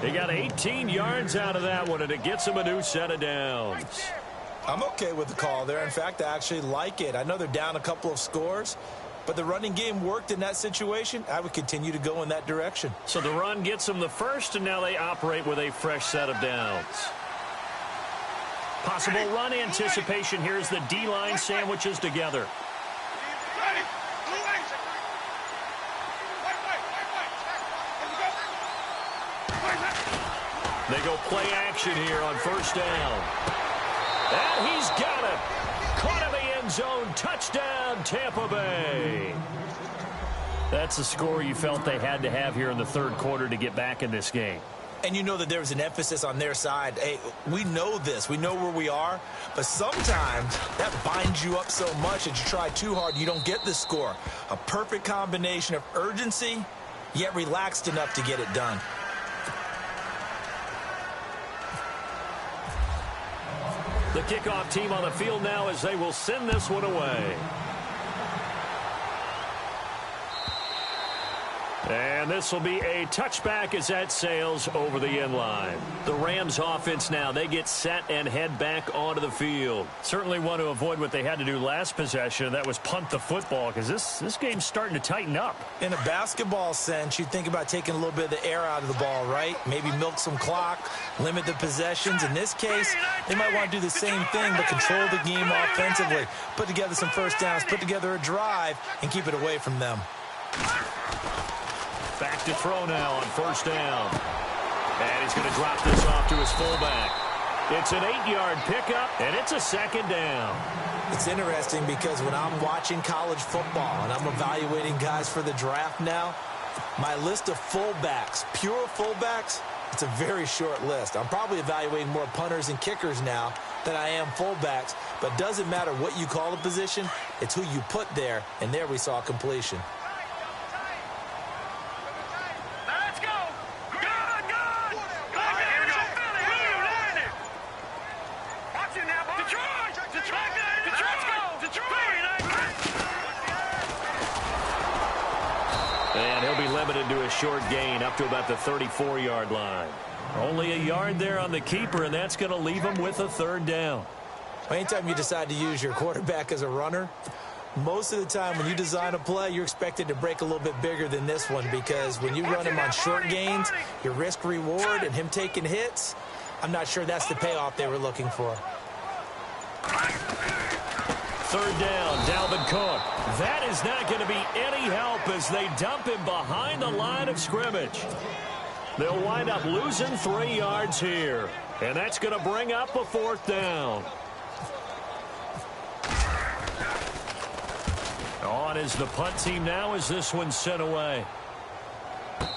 He got 18 yards out of that one, and it gets him a new set of downs.
I'm okay with the call there. In fact, I actually like it. I know they're down a couple of scores, but the running game worked in that situation. I would continue to go in that direction.
So the run gets them the first, and now they operate with a fresh set of downs. Possible run anticipation. Here's the D-line sandwiches together. They go play action here on first down. And he's got it. Caught in the end zone. Touchdown, Tampa Bay. That's the score you felt they had to have here in the third quarter to get back in this game.
And you know that there was an emphasis on their side. Hey, we know this. We know where we are. But sometimes that binds you up so much that you try too hard, you don't get the score. A perfect combination of urgency, yet relaxed enough to get it done.
The kickoff team on the field now as they will send this one away. And this will be a touchback as that sails over the end line. The Rams offense now, they get set and head back onto the field. Certainly want to avoid what they had to do last possession. That was punt the football, because this game's starting to tighten up.
In a basketball sense, you think about taking a little bit of the air out of the ball, right? Maybe milk some clock, limit the possessions. In this case, they might want to do the same thing, but control the game offensively. Put together some first downs, put together a drive, and keep it away from them.
Back to throw now on first down. And he's going to drop this off to his fullback. It's an 8-yard pickup, and it's a second down.
It's interesting because when I'm watching college football and I'm evaluating guys for the draft now, my list of fullbacks, pure fullbacks, it's a very short list. I'm probably evaluating more punters and kickers now than I am fullbacks, but it doesn't matter what you call a position, it's who you put there, and there we saw completion.
And he'll be limited to a short gain up to about the 34-yard line. Only a yard there on the keeper, and that's going to leave him with a third down.
Anytime you decide to use your quarterback as a runner, most of the time when you design a play, you're expected to break a little bit bigger than this one, because when you run him on short gains, your risk-reward and him taking hits, I'm not sure that's the payoff they were looking for.
Third down, Dalvin Cook. That is not going to be any help as they dump him behind the line of scrimmage. They'll wind up losing 3 yards here, and that's going to bring up a fourth down. On is the punt team now as this one's sent away.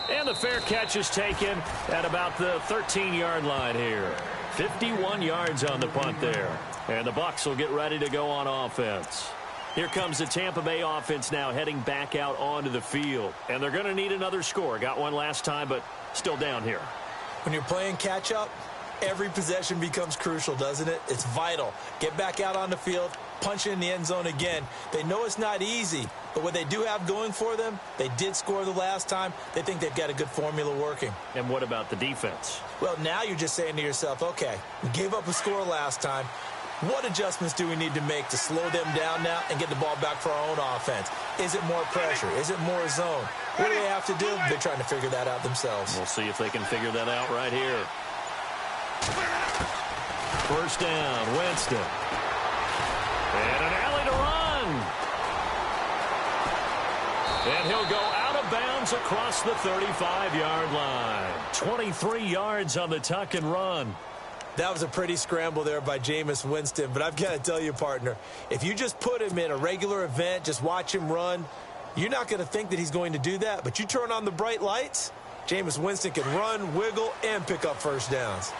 And the fair catch is taken at about the 13-yard line here. 51 yards on the punt there. And the Bucs will get ready to go on offense. Here comes the Tampa Bay offense now heading back out onto the field. And they're going to need another score. Got one last time, but still down here.
When you're playing catch-up, every possession becomes crucial, doesn't it? It's vital. Get back out on the field, punch it in the end zone again. They know it's not easy, but what they do have going for them, they did score the last time. They think they've got a good formula working.
And what about the defense?
Well, now you're just saying to yourself, okay, we gave up a score last time. What adjustments do we need to make to slow them down now and get the ball back for our own offense? Is it more pressure? Is it more zone? What do they have to do? They're trying to figure that out themselves.
We'll see if they can figure that out right here. First down, Winston. And an alley to run. And he'll go out of bounds across the 35-yard line. 23 yards on the tuck and run.
That was a pretty scramble there by Jameis Winston, but I've got to tell you, partner, if you just put him in a regular event, just watch him run, you're not going to think that he's going to do that, but you turn on the bright lights, Jameis Winston can run, wiggle, and pick up first downs.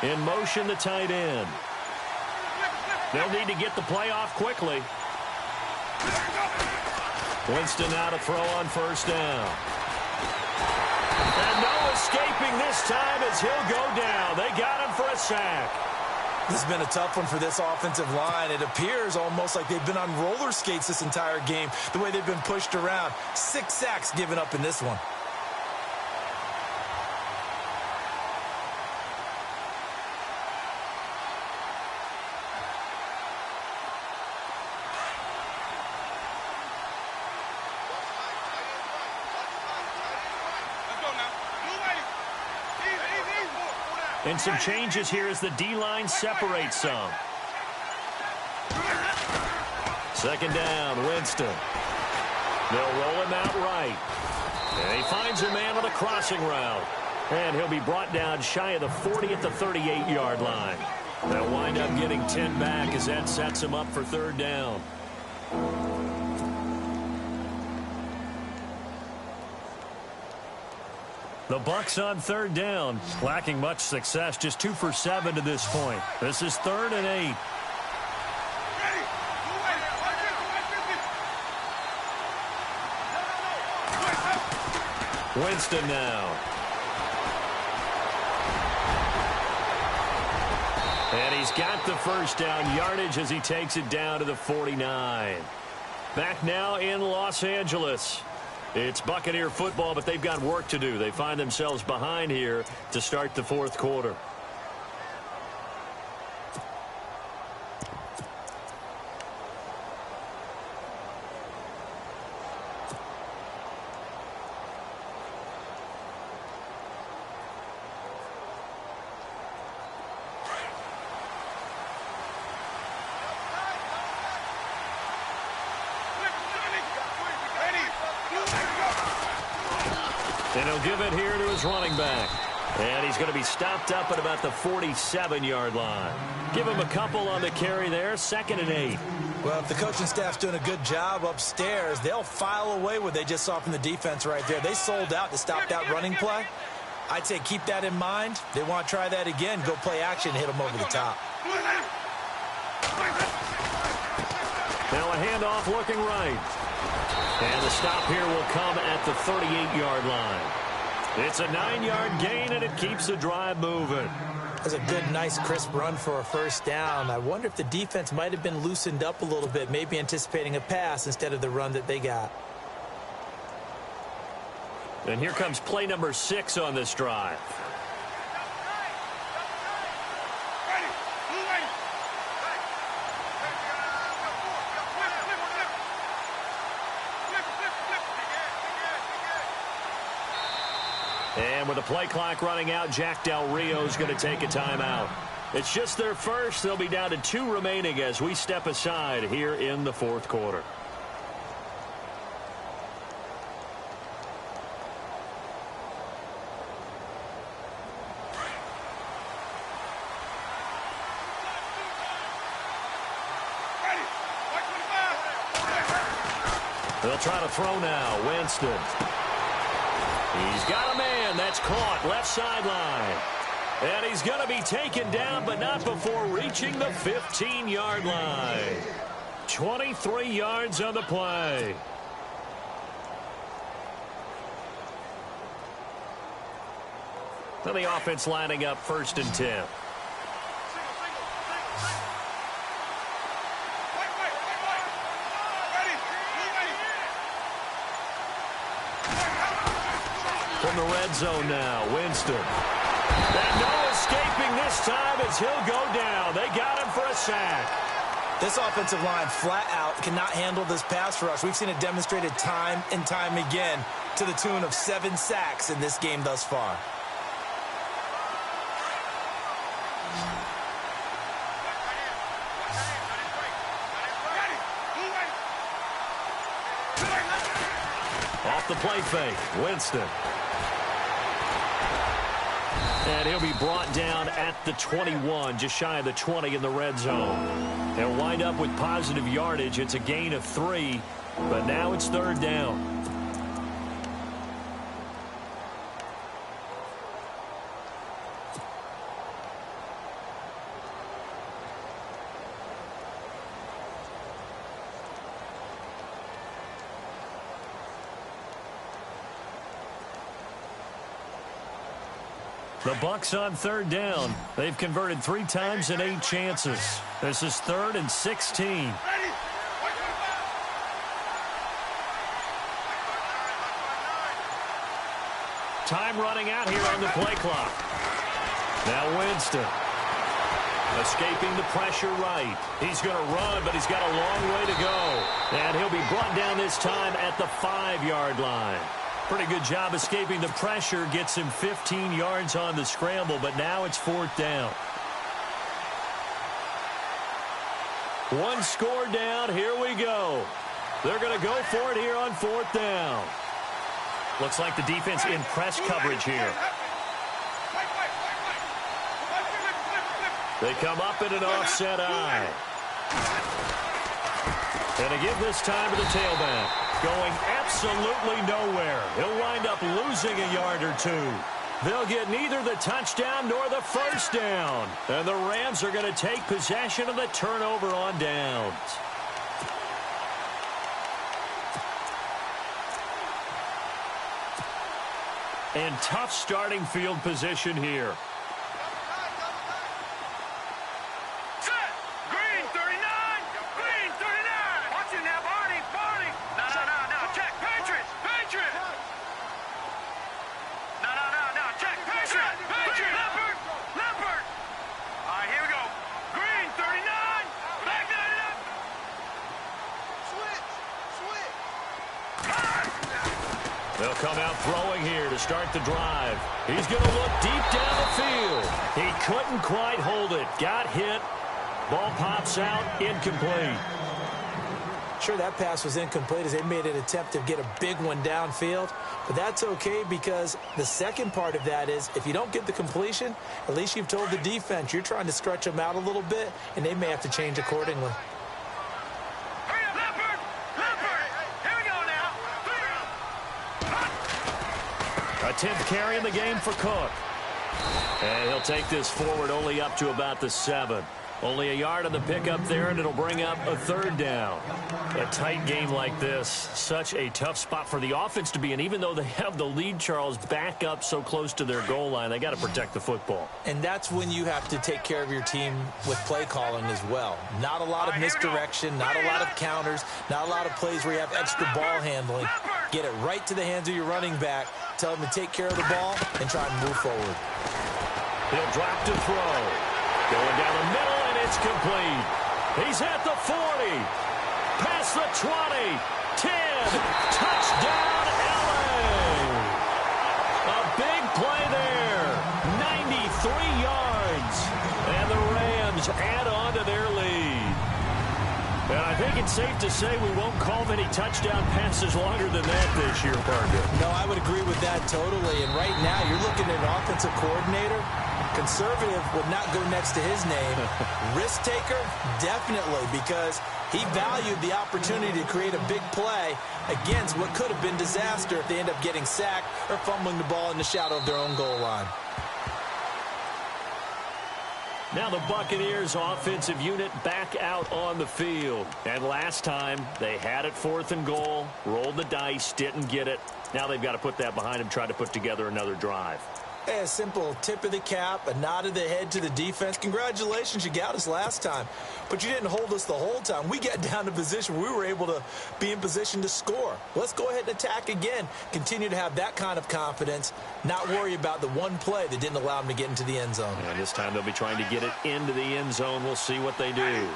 In motion, the tight end. They'll need to get the play off quickly. Winston now to throw on first down. And no escaping this time as he'll go down. They got him for a sack.
This has been a tough one for this offensive line. It appears almost like they've been on roller skates this entire game, the way they've been pushed around. 6 sacks given up in this one.
And some changes here as the D-line separates some. Second down, Winston. They'll roll him out right. And he finds a man on the crossing route. And he'll be brought down shy of the 40 at the 38-yard line. They'll wind up getting 10 back as that sets him up for third down. The Bucs on third down, lacking much success, just 2 for 7 to this point. This is 3rd and 8. Winston now. And he's got the first down yardage as he takes it down to the 49. Back now in Los Angeles. It's Buccaneer football, but they've got work to do. They find themselves behind here to start the fourth quarter. And he'll give it here to his running back. And he's going to be stopped up at about the 47-yard line. Give him a couple on the carry there. 2nd and 8.
Well, if the coaching staff's doing a good job upstairs, they'll file away what they just saw from the defense right there. They sold out to stop that running play. I'd say keep that in mind. They want to try that again. Go play action, hit them over the top.
Now a handoff looking right. And the stop here will come at the 38-yard line. It's a 9-yard gain, and it keeps the drive moving.
That's a good, nice, crisp run for a first down. I wonder if the defense might have been loosened up a little bit, maybe anticipating a pass instead of the run that they got.
And here comes play number 6 on this drive. And with the play clock running out, Jack Del Rio is going to take a timeout. It's just their first. They'll be down to 2 remaining as we step aside here in the fourth quarter. They'll try to throw now. Winston. He's got a man that's caught left sideline. And he's going to be taken down, but not before reaching the 15-yard line. 23 yards on the play. Now the offense lining up 1st and 10. From the red zone now, Winston. And no escaping this time as he'll go down. They got him for a sack.
This offensive line flat out cannot handle this pass rush. We've seen it demonstrated time and time again to the tune of 7 sacks in this game thus far. Off the play fake, Winston.
And he'll be brought down at the 21, just shy of the 20 in the red zone. They'll wind up with positive yardage. It's a gain of 3, but now it's third down. The Bucs on third down. They've converted 3 times in 8 chances. This is 3rd and 16. Time running out here on the play clock. Now Winston. Escaping the pressure right. He's going to run, but he's got a long way to go. And he'll be brought down this time at the 5-yard line. Pretty good job escaping the pressure. Gets him 15 yards on the scramble, but now it's 4th down. 1 score down. Here we go. They're going to go for it here on 4th down. Looks like the defense in press coverage here. They come up in an offset eye. And to give this time to the tailback. Going absolutely nowhere. He'll wind up losing a yard or 2. They'll get neither the touchdown nor the first down. And the Rams are going to take possession of the turnover on downs. And tough starting field position here. They'll come out throwing here to start the drive. He's going to look deep down the field. He couldn't quite hold it. Got hit. Ball pops out. Incomplete.
Sure, that pass was incomplete as they made an attempt to get a big one downfield. But that's okay because the second part of that is if you don't get the completion, at least you've told the defense you're trying to stretch them out a little bit, and they may have to change accordingly.
A 10th carry in the game for Cook. And he'll take this forward only up to about the 7. Only a yard on the pickup there, and it'll bring up a 3rd down. A tight game like this, such a tough spot for the offense to be in. Even though they have the lead, Charles, back up so close to their goal line, they got to protect the football.
And that's when you have to take care of your team with play calling as well. Not a lot of misdirection, not a lot of counters, not a lot of plays where you have extra ball handling. Get it right to the hands of your running back. Tell him to take care of the ball and try and move forward.
He'll drop to throw. Going down the middle, and it's complete. He's at the 40. Past the 20. 10. Touchdown, LA. A big play there. 93 yards. And the Rams add on to their lead. And I think it's safe to say we won't call many touchdown passes longer than that this year, Parker.
No, I would agree with that totally. And right now, you're looking at an offensive coordinator. Conservative would not go next to his name. Risk taker, definitely, because he valued the opportunity to create a big play against what could have been disaster if they end up getting sacked or fumbling the ball in the shadow of their own goal line.
Now the Buccaneers offensive unit back out on the field. And last time they had it 4th and goal, rolled the dice, didn't get it. Now they've got to put that behind them, try to put together another drive.
A simple tip of the cap, a nod of the head to the defense. Congratulations, you got us last time. But you didn't hold us the whole time. We got down to position where we were able to be in position to score. Let's go ahead and attack again. Continue to have that kind of confidence. Not worry about the one play that didn't allow them to get into the end zone.
And this time they'll be trying to get it into the end zone. We'll see what they do.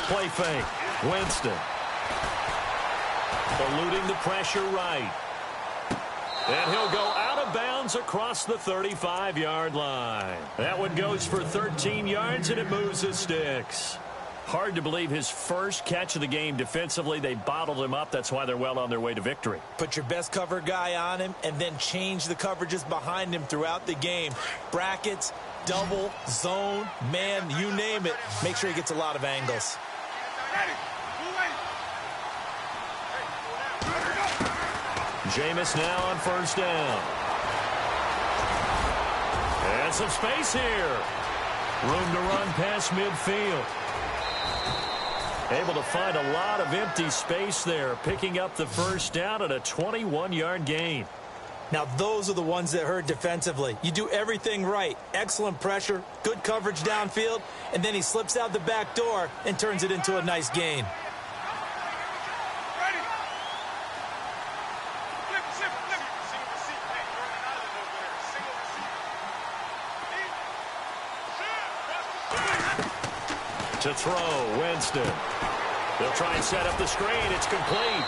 Play fake. Winston. Eluding the pressure right. And he'll go out of bounds across the 35-yard line. That one goes for 13 yards, and it moves the sticks. Hard to believe his first catch of the game defensively. They bottled him up. That's why they're well on their way to victory.
Put your best cover guy on him and then change the coverages behind him throughout the game. Brackets, double, zone, man, you name it. Make sure he gets a lot of angles.
Jameis now on first down. And some space here. Room to run past midfield. Able to find a lot of empty space there, picking up the first down at a 21-yard gain.
Now, those are the ones that hurt defensively. You do everything right. Excellent pressure, good coverage downfield, and then he slips out the back door and turns it into a nice gain.
To throw, Winston. They'll try and set up the screen. It's complete.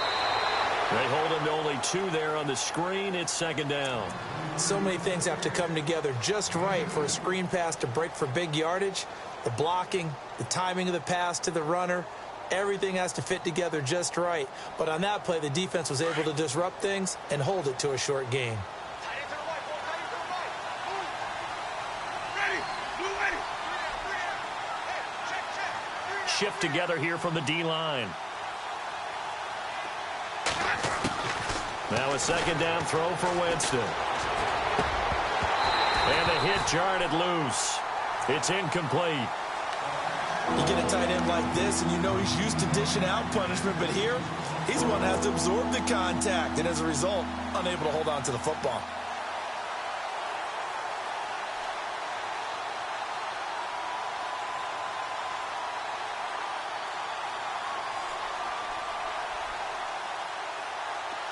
They hold him to only 2 there on the screen. It's second down.
So many things have to come together just right for a screen pass to break for big yardage. The blocking, the timing of the pass to the runner, everything has to fit together just right. But on that play, the defense was able to disrupt things and hold it to a short gain.
Shift together here from the D-line. Now a second down throw for Winston. And the hit jarred it loose. It's incomplete.
You get a tight end like this, and you know he's used to dishing out punishment, but here, he's the one that has to absorb the contact, and as a result, unable to hold on to the football.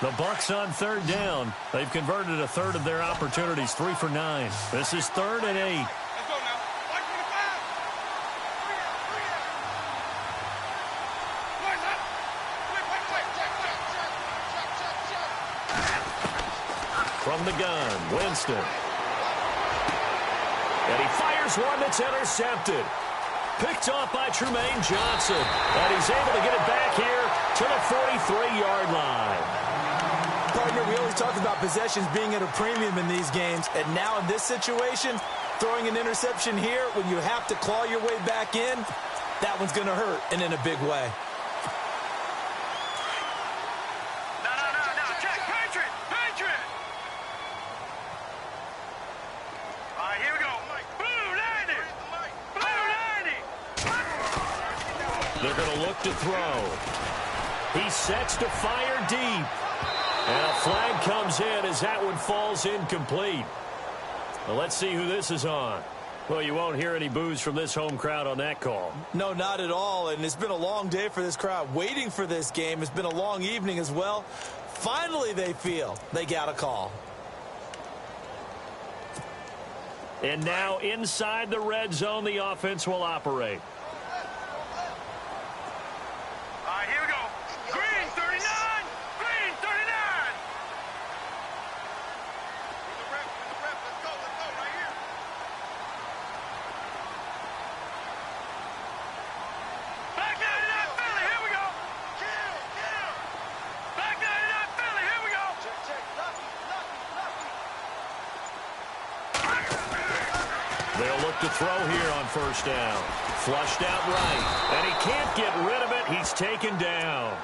The Bucs on third down. They've converted a third of their opportunities, 3 for 9. This is 3rd and 8.
Let's go now. 525.
From the gun, Winston. And he fires one that's intercepted. Picked off by Tremaine Johnson. And he's able to get it back here to the 43-yard line.
Partner, we always talk about possessions being at a premium in these games, and now in this situation, throwing an interception here when you have to claw your way back in, that one's going to hurt, and in a big way.
No. Check. Patriot. All right, here we go. Blue 90.
They're going to look to throw. He sets to fire deep. And a flag comes in as that one falls incomplete. Well, let's see who this is on. Well, you won't hear any boos from this home crowd on that call.
No, not at all, and it's been a long day for this crowd. Waiting for this game. It's been a long evening as well. Finally, they feel they got a call.
And now inside the red zone, the offense will operate.
All right, here we go. Green 39. Let's go right here. Back 99 Philly, here we go. Back 99 Philly, here we go. Check.
They'll look to throw here on first down. Flushed out right. And he can't get rid of it. He's taken down.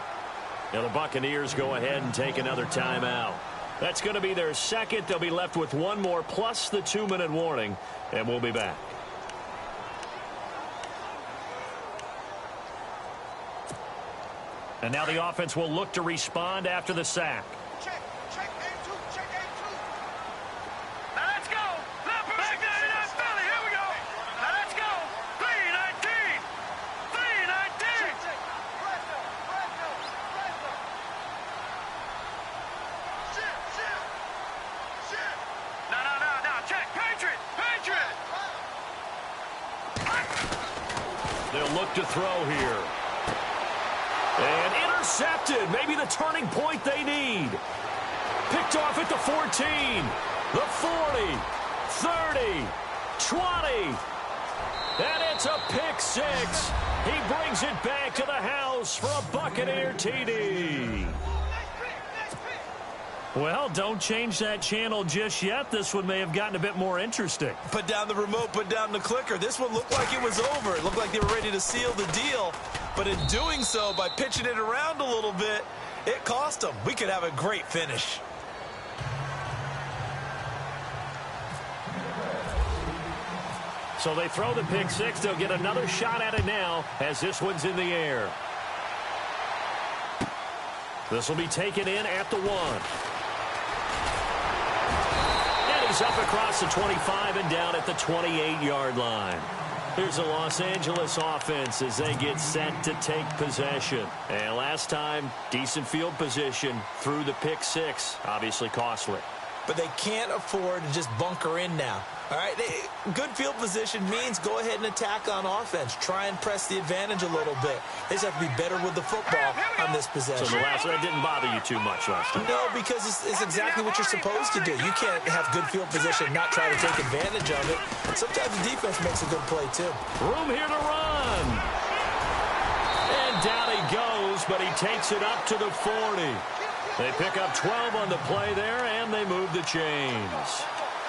Now the Buccaneers go ahead and take another timeout. That's going to be their second. They'll be left with one more plus the 2-minute warning. And we'll be back. And now the offense will look to respond after the sack.
Check A2. Now let's go. Back 99 Philly, here we go. Now let's go. 319. No. Check. Patriot.
They'll look to throw here. And intercepted. Maybe the turning point they need. Picked off at the 14. The 40. 30. 20. And it's a pick six. He brings it back to the house for a Buccaneer TD. Well, don't change that channel just yet. This one may have gotten a bit more interesting.
Put down the remote, put down the clicker. This one looked like it was over. It looked like they were ready to seal the deal. But in doing so, by pitching it around a little bit, it cost them. We could have a great finish.
So they throw the pick six. They'll get another shot at it now as this one's in the air. This will be taken in at the 1. And he's up across the 25 and down at the 28-yard line. Here's the Los Angeles offense as they get set to take possession. And last time, decent field position through the pick six. Obviously costly.
But they can't afford to just bunker in now. All right, good field position means go ahead and attack on offense. Try and press the advantage a little bit. They just have to be better with the football on this possession.
So that didn't bother you too much last time?
No, because it's exactly what you're supposed to do. You can't have good field position, not try to take advantage of it. And sometimes the defense makes a good play, too.
Room here to run. And down he goes, but he takes it up to the 40. They pick up 12 on the play there, and they move the chains.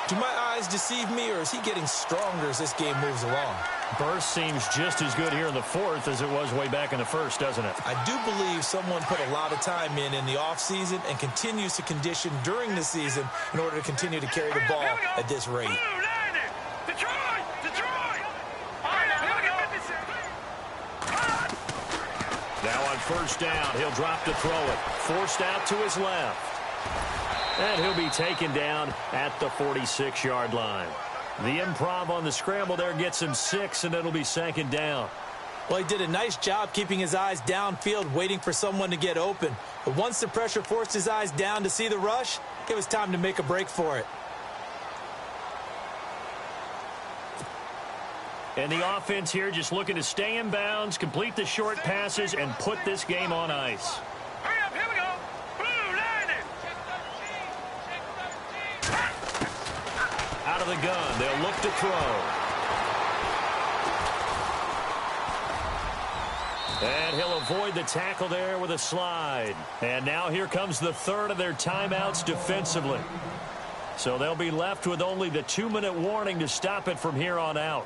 Do my eyes deceive me, or is he getting stronger as this game moves along?
Burst seems just as good here in the fourth as it was way back in the first, doesn't it?
I do believe someone put a lot of time in the offseason and continues to condition during the season in order to continue to carry the ball at this rate.
Now on first down, he'll drop to throw it. Forced out to his left. And he'll be taken down at the 46-yard line. The improv on the scramble there gets him 6, and it'll be second down.
Well, he did a nice job keeping his eyes downfield, waiting for someone to get open. But once the pressure forced his eyes down to see the rush, it was time to make a break for it.
And the offense here just looking to stay in bounds, complete the short passes, and put this game on ice.
Hurry up, here we go. Blue, line it.
Out of the gun, they'll look to throw. And he'll avoid the tackle there with a slide. And now here comes the third of their timeouts defensively. So they'll be left with only the 2-minute warning to stop it from here on out.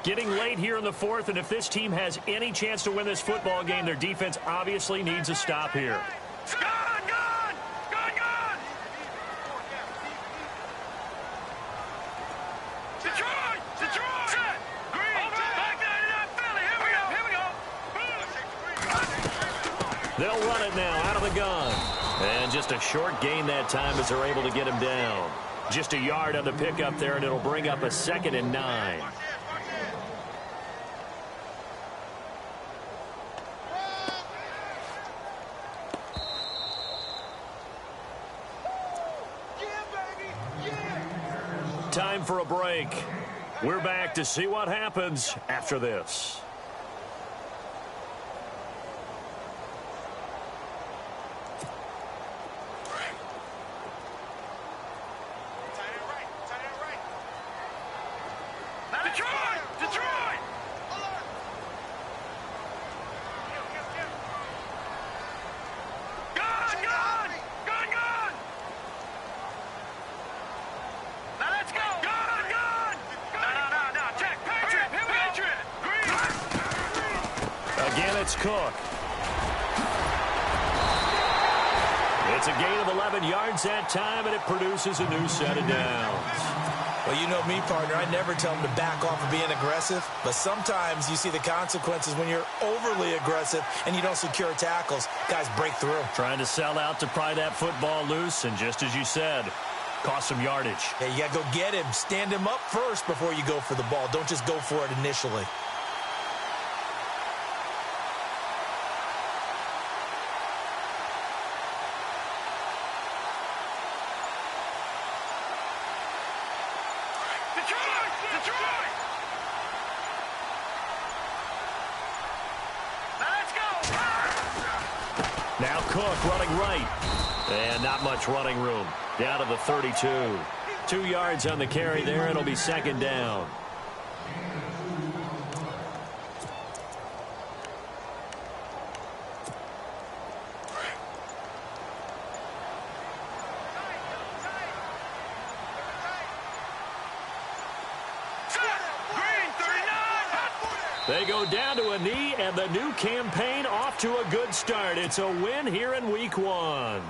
Getting late here in the fourth, and if this team has any chance to win this football game, their defense obviously needs a stop here.
Gone, gone, gone, gone. Detroit, Detroit. Set. Green, back 99 Philly. Here we go.
They'll run it now out of the gun. And just a short gain that time as they're able to get him down. Just a yard on the pickup there, and it'll bring up a 2nd and 9. Time for a break. We're back to see what happens after this.
Detroit, Detroit. Gone, gone, gone, gone. Now let's go. Gone, gone. No. Check. Patriot. Here we go. Green.
Again, it's Cook. It's a gain of 11 yards that time, and it produces a new set of downs.
Well, you know me, partner. I never tell them to back off of being aggressive, but sometimes you see the consequences when you're overly aggressive and you don't secure tackles. Guys break through.
Trying to sell out to pry that football loose, and just as you said, Cost some yardage.
Yeah, you got to go get him. Stand him up first before you go for the ball. Don't just go for it initially.
Detroit! Let's go!
Now Cook running right. And not much running room. Down to the 32. 2 yards on the carry there. It'll be second down. They go down to a knee, and the new campaign off to a good start. It's a win here in Week 1.